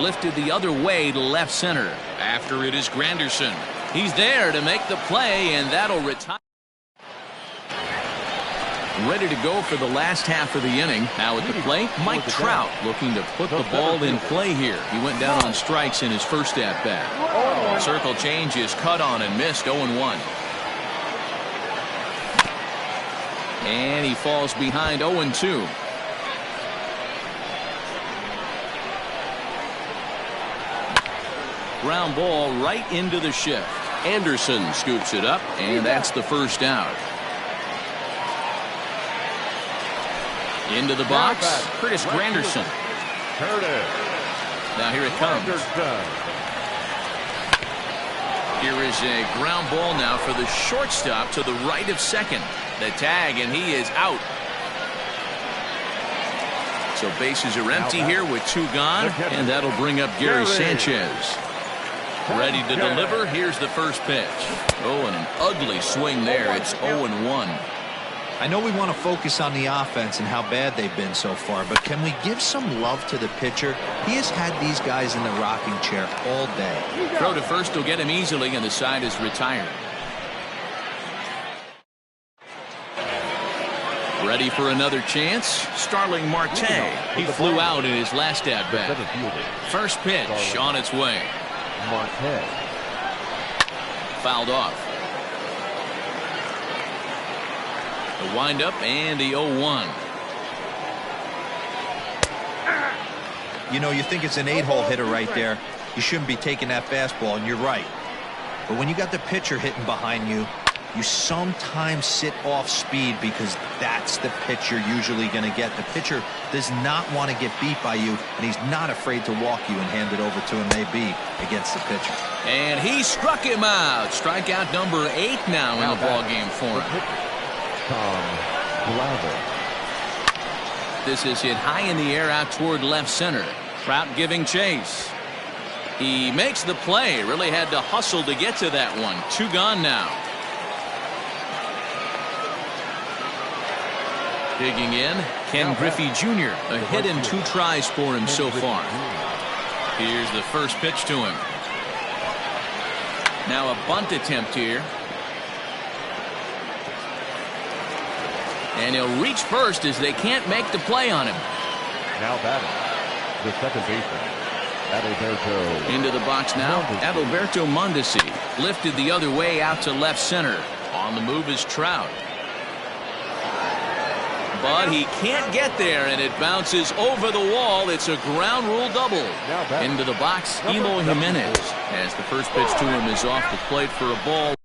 Lifted the other way to left center. After it is Granderson. He's there to make the play, and that'll retire. Ready to go for the last half of the inning. Now at the plate, Mike Trout looking to put the ball in play here. He went down on strikes in his first at-bat. Circle change is cut on and missed. 0-1. And he falls behind 0-2. Ground ball right into the shift. Anderson scoops it up, and that's the first out. Into the box, Curtis Granderson. Now here it comes. Here is a ground ball now for the shortstop to the right of second. The tag, and he is out. So bases are empty here with 2 gone, and that'll bring up Gary Sanchez. Ready to deliver. Here's the first pitch. Oh, and an ugly swing there. It's 0-1. I know we want to focus on the offense and how bad they've been so far, but can we give some love to the pitcher? He has had these guys in the rocking chair all day. Throw to first will get him easily, and the side is retired. Ready for another chance? Starling Marte. He flew out in his last at-bat. First pitch on its way. Marte. Fouled off. The windup and the 0-1. You know, you think it's an 8-hole hitter right there. You shouldn't be taking that fastball, and you're right. But when you got the pitcher hitting behind you, you sometimes sit off speed because that's the pitch you're usually going to get. The pitcher does not want to get beat by you, and he's not afraid to walk you and hand it over to him, maybe, against the pitcher. And he struck him out. Strikeout number 8 now in the ballgame for him. This is hit high in the air out toward left center. Trout giving chase. He makes the play. Really had to hustle to get to that one. 2 gone now. Digging in, Ken Griffey Jr. A hit and 2 tries for him so far. Here's the first pitch to him. Now a bunt attempt here. And he'll reach first as they can't make the play on him. Now batting, the second baseman, Adalberto. Into the box now, Adalberto Mondesi. Lifted the other way out to left center. On the move is Trout. But he can't get there, and it bounces over the wall. It's a ground rule double. Into the box, Eloy Jimenez. As the first pitch to him is off the plate for a ball.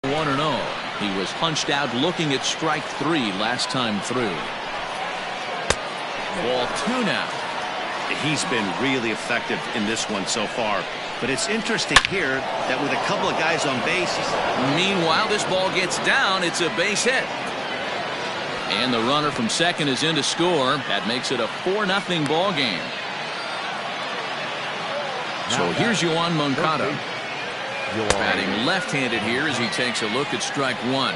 1-0. He was punched out looking at strike 3 last time through. Ball 2 now. He's been really effective in this one so far. But it's interesting here that with a couple of guys on base. Meanwhile, this ball gets down. It's a base hit. And the runner from second is in to score. That makes it a 4-0 ball game. So here's Yoan Moncada. Batting left-handed here as he takes a look at strike 1.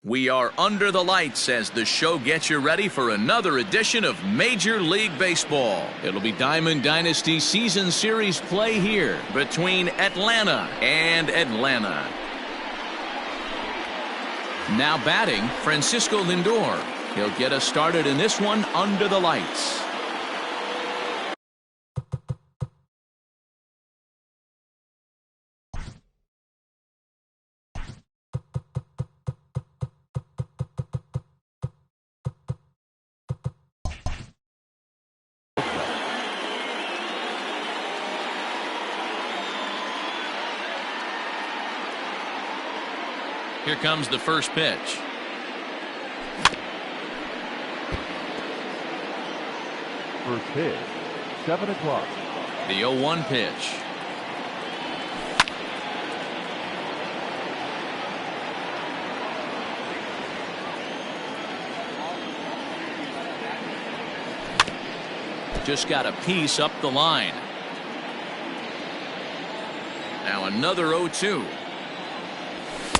We are under the lights as the show gets you ready for another edition of Major League Baseball. It'll be Diamond Dynasty Season Series play here between Atlanta and Atlanta. Now batting, Francisco Lindor. He'll get us started in this one under the lights. Here comes the first pitch. First pitch, 7 o'clock. The 0-1 pitch. Just got a piece up the line. Now another 0-2.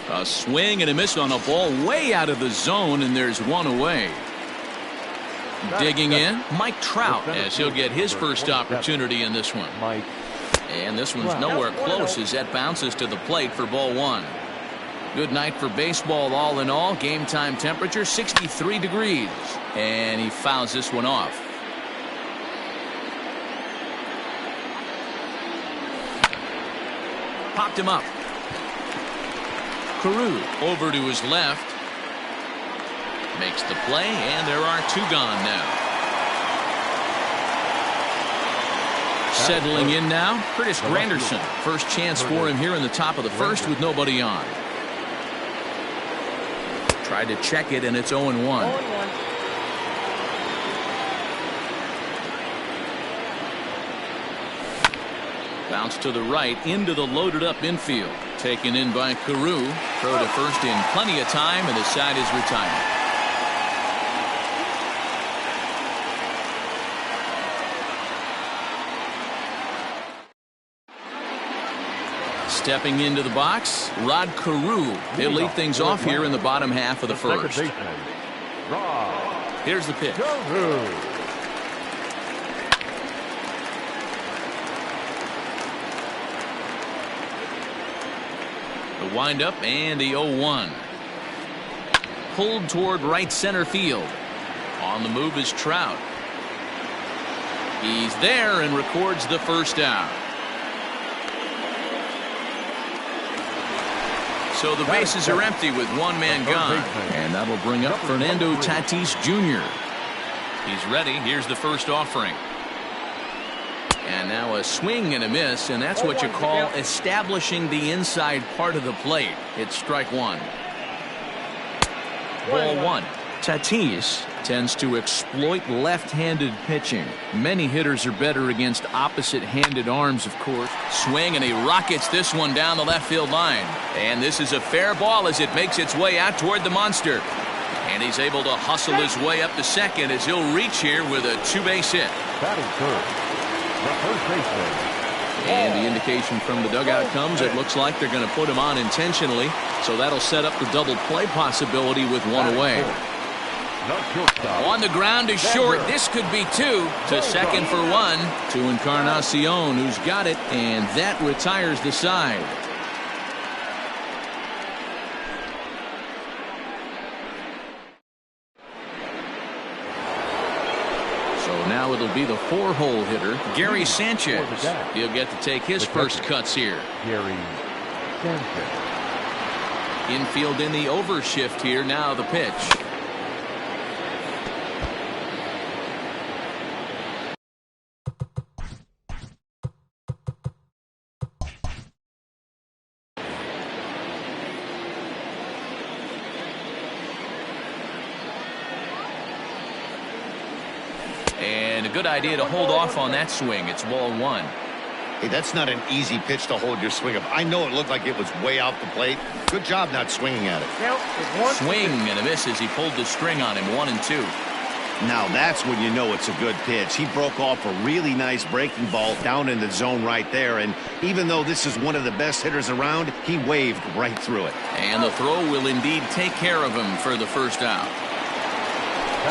A swing and a miss on a ball way out of the zone, and there's one away. Digging in, Mike Trout, as he'll get his first opportunity in this one. And this one's nowhere close as that bounces to the plate for ball one. Good night for baseball all in all. Game time temperature 63 degrees. And he fouls this one off. Popped him up. Carew over to his left. Makes the play, and there are two gone now. Settling in now, Curtis Granderson. First chance for him here in the top of the first with nobody on. Tried to check it, and it's 0-1. Bounce to the right into the loaded up infield. Taken in by Carew. Throw to first in plenty of time, and the side is retired. Stepping into the box, Rod Carew. They'll lead things off here in the bottom half of the first. Here's the pitch. The windup and the 0-1. Pulled toward right center field. On the move is Trout. He's there and records the first out. So the bases are empty with one man gone. And that'll bring up Fernando Tatis Jr. He's ready. Here's the first offering. And now a swing and a miss, and that's what you call establishing the inside part of the plate. It's strike one. Ball one. Tatis tends to exploit left-handed pitching. Many hitters are better against opposite-handed arms, of course. Swing, and he rockets this one down the left field line. And this is a fair ball as it makes its way out toward the monster. And he's able to hustle his way up to second as he'll reach here with a two-base hit. Batting third, the first baseman. And the indication from the dugout comes, it looks like they're going to put him on intentionally. So that'll set up the double play possibility with one away. On the ground is short. This could be two. To second for one. To Encarnacion, who's got it, and that retires the side. So now it'll be the four-hole hitter, Gary Sanchez. He'll get to take his first cuts here. Gary Sanchez. Infield in the overshift here. Now the pitch. And a good idea to hold off on that swing. It's ball one. Hey, that's not an easy pitch to hold your swing up. I know it looked like it was way off the plate. Good job not swinging at it. Count is 1. Swing and a miss as he pulled the string on him. 1-2. Now that's when you know it's a good pitch. He broke off a really nice breaking ball down in the zone right there. And even though this is one of the best hitters around, he waved right through it. And the throw will indeed take care of him for the first out.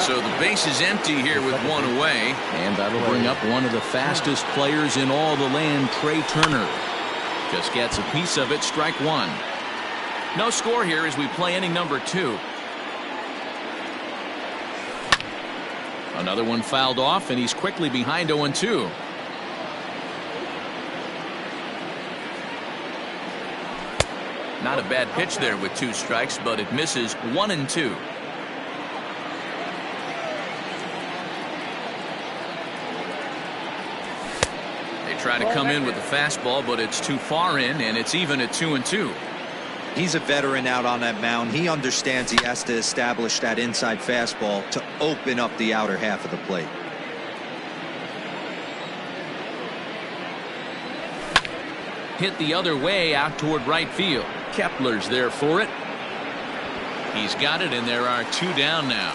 So the base is empty here with one away. And that'll bring up one of the fastest players in all the land, Trey Turner. Just gets a piece of it, strike one. No score here as we play inning number 2. Another one fouled off, and he's quickly behind 0-2. Not a bad pitch there with 2 strikes, but it misses 1-2. They try to come in with the fastball, but it's too far in, and it's even at 2-2. He's a veteran out on that mound. He understands he has to establish that inside fastball to open up the outer half of the plate. Hit the other way out toward right field. Kepler's there for it. He's got it, and there are 2 down now.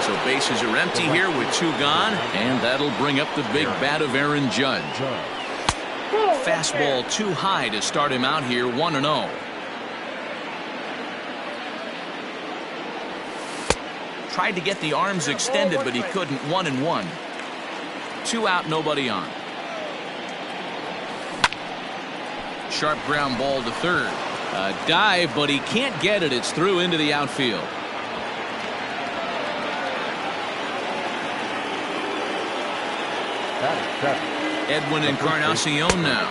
So bases are empty here with 2 gone, and that'll bring up the big bat of Aaron Judge. Fastball too high to start him out here, 1-0. Tried to get the arms extended, but he couldn't. 1-1. 2 out, nobody on. Sharp ground ball to third. A dive, but he can't get it. It's through into the outfield. Edwin Encarnacion now,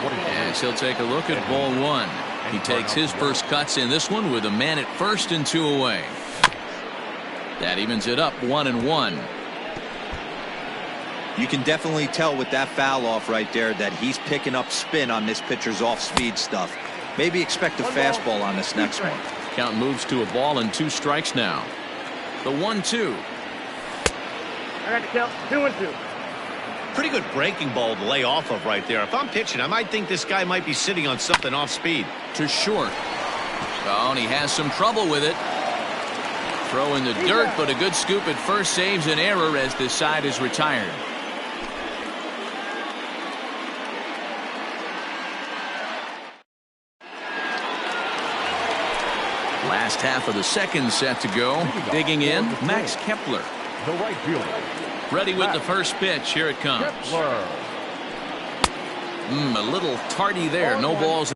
as he'll take a look at ball 1. He takes his first cuts in this one with a man at first and 2 away. That evens it up, 1-1. You can definitely tell with that foul off right there that he's picking up spin on this pitcher's off-speed stuff. Maybe expect a fastball on this next one. Count moves to a ball and 2 strikes now. The 1-2. I got to count 2-2. Pretty good breaking ball to lay off of right there. If I'm pitching, I might think this guy might be sitting on something off speed. To short. Oh, and he has some trouble with it. Throw in the dirt, but a good scoop at first saves an error as this side is retired. Last half of the second set to go. Digging in, Max Kepler. The right fielder. Ready with the first pitch. Here it comes. A little tardy there. No balls.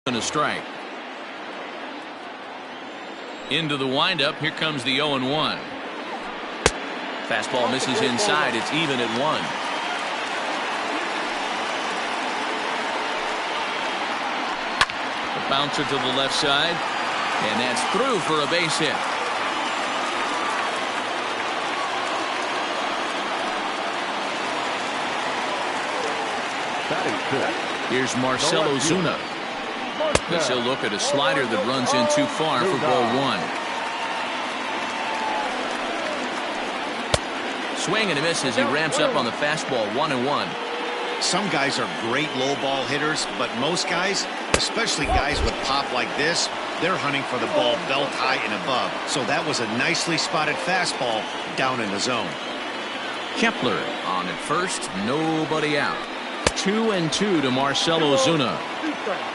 And a strike. Into the windup. Here comes the 0-1. Fastball misses inside. It's even at 1. The bouncer to the left side, and that's through for a base hit. Here's Marcell Ozuna. This will look at a slider that runs in too far for ball 1. Swing and a miss as he ramps up on the fastball. 1-1. Some guys are great low ball hitters, but most guys, especially guys with pop like this, they're hunting for the ball belt high and above. So that was a nicely spotted fastball down in the zone. Kepler on at first, nobody out. 2-2 to Marcell Ozuna.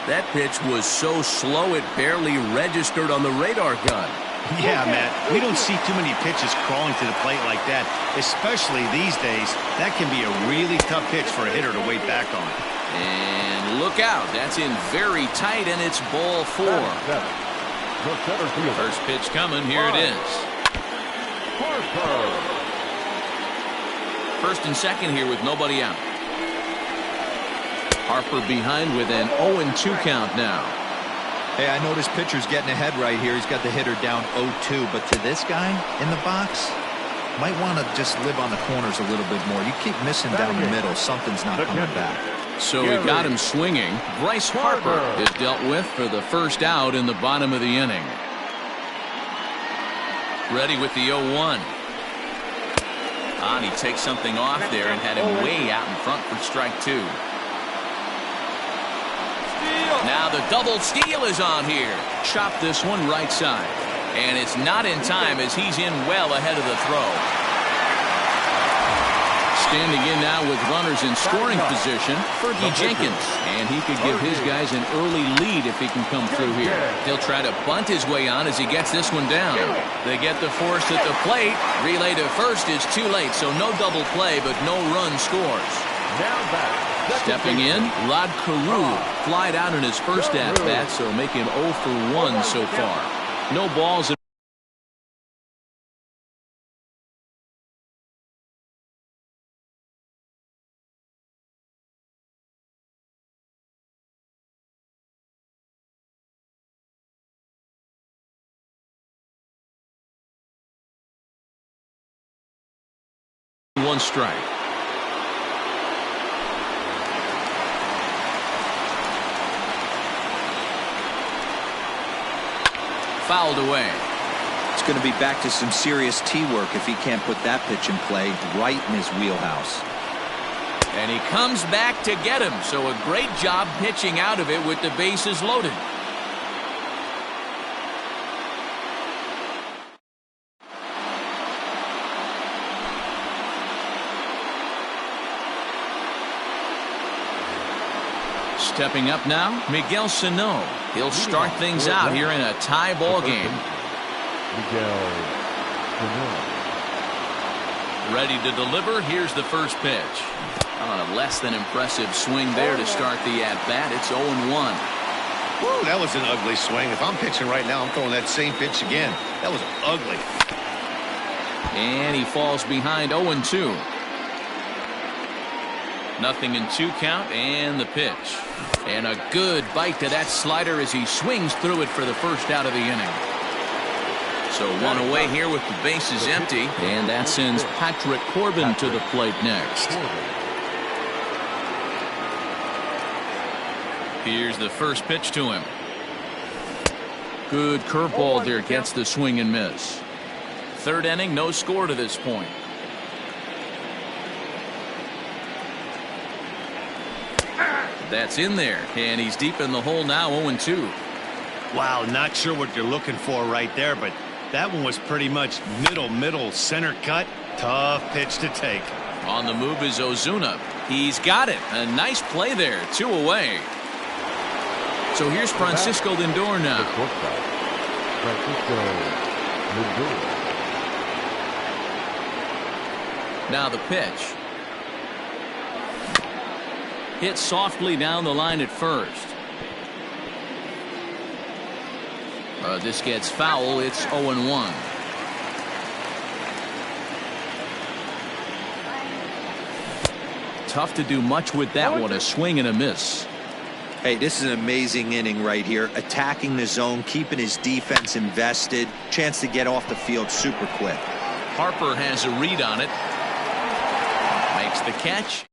That pitch was so slow it barely registered on the radar gun. Yeah, Matt, we don't see too many pitches crawling to the plate like that, especially these days. That can be a really tough pitch for a hitter to wait back on. And look out. That's in very tight, and it's ball 4. First pitch coming. Here it is. First and second here with nobody out. Harper behind with an 0-2 count now. Hey, I know this pitcher's getting ahead right here. He's got the hitter down 0-2, but to this guy in the box, might want to just live on the corners a little bit more. You keep missing down the middle, something's not coming back. So we got him swinging. Bryce Harper is dealt with for the first out in the bottom of the inning. Ready with the 0-1. He takes something off there and had him way out in front for strike 2. Now the double steal is on here. Chop this one right side. And it's not in time as he's in well ahead of the throw. Standing in now with runners in scoring position, Fergie Jenkins. And he could give his guys an early lead if he can come through here. He'll try to bunt his way on as he gets this one down. They get the force at the plate. Relay to first is too late, so no double play, but no run scores. Now back. Stepping in, Rod Carew flied out in his first at-bat, so make him 0 for 1 so far. No balls. One strike. Fouled away. It's going to be back to some serious tee work if he can't put that pitch in play right in his wheelhouse. And he comes back to get him. So a great job pitching out of it with the bases loaded. Stepping up now, Miguel Sano. He'll start things out here in a tie ball game. Miguel Sano. Ready to deliver. Here's the first pitch. On a less than impressive swing there to start the at-bat. It's 0-1. Whoa, that was an ugly swing. If I'm pitching right now, I'm throwing that same pitch again. That was ugly. And he falls behind 0-2. Nothing in 2 count, and the pitch. And a good bite to that slider as he swings through it for the first out of the inning. So one away here with the bases empty, and that sends Patrick Corbin to the plate next. Here's the first pitch to him. Good curveball there, gets the swing and miss. Third inning, no score to this point. That's in there, and he's deep in the hole now, 0-2. Wow, not sure what you're looking for right there, but that one was pretty much middle, center cut. Tough pitch to take. On the move is Ozuna. He's got it. A nice play there, 2 away. So here's Francisco Lindor now. Now the pitch. Hit softly down the line at first. This gets foul. It's 0-1. Tough to do much with that one. A swing and a miss. Hey, this is an amazing inning right here. Attacking the zone, keeping his defense invested. Chance to get off the field super quick. Harper has a read on it. Makes the catch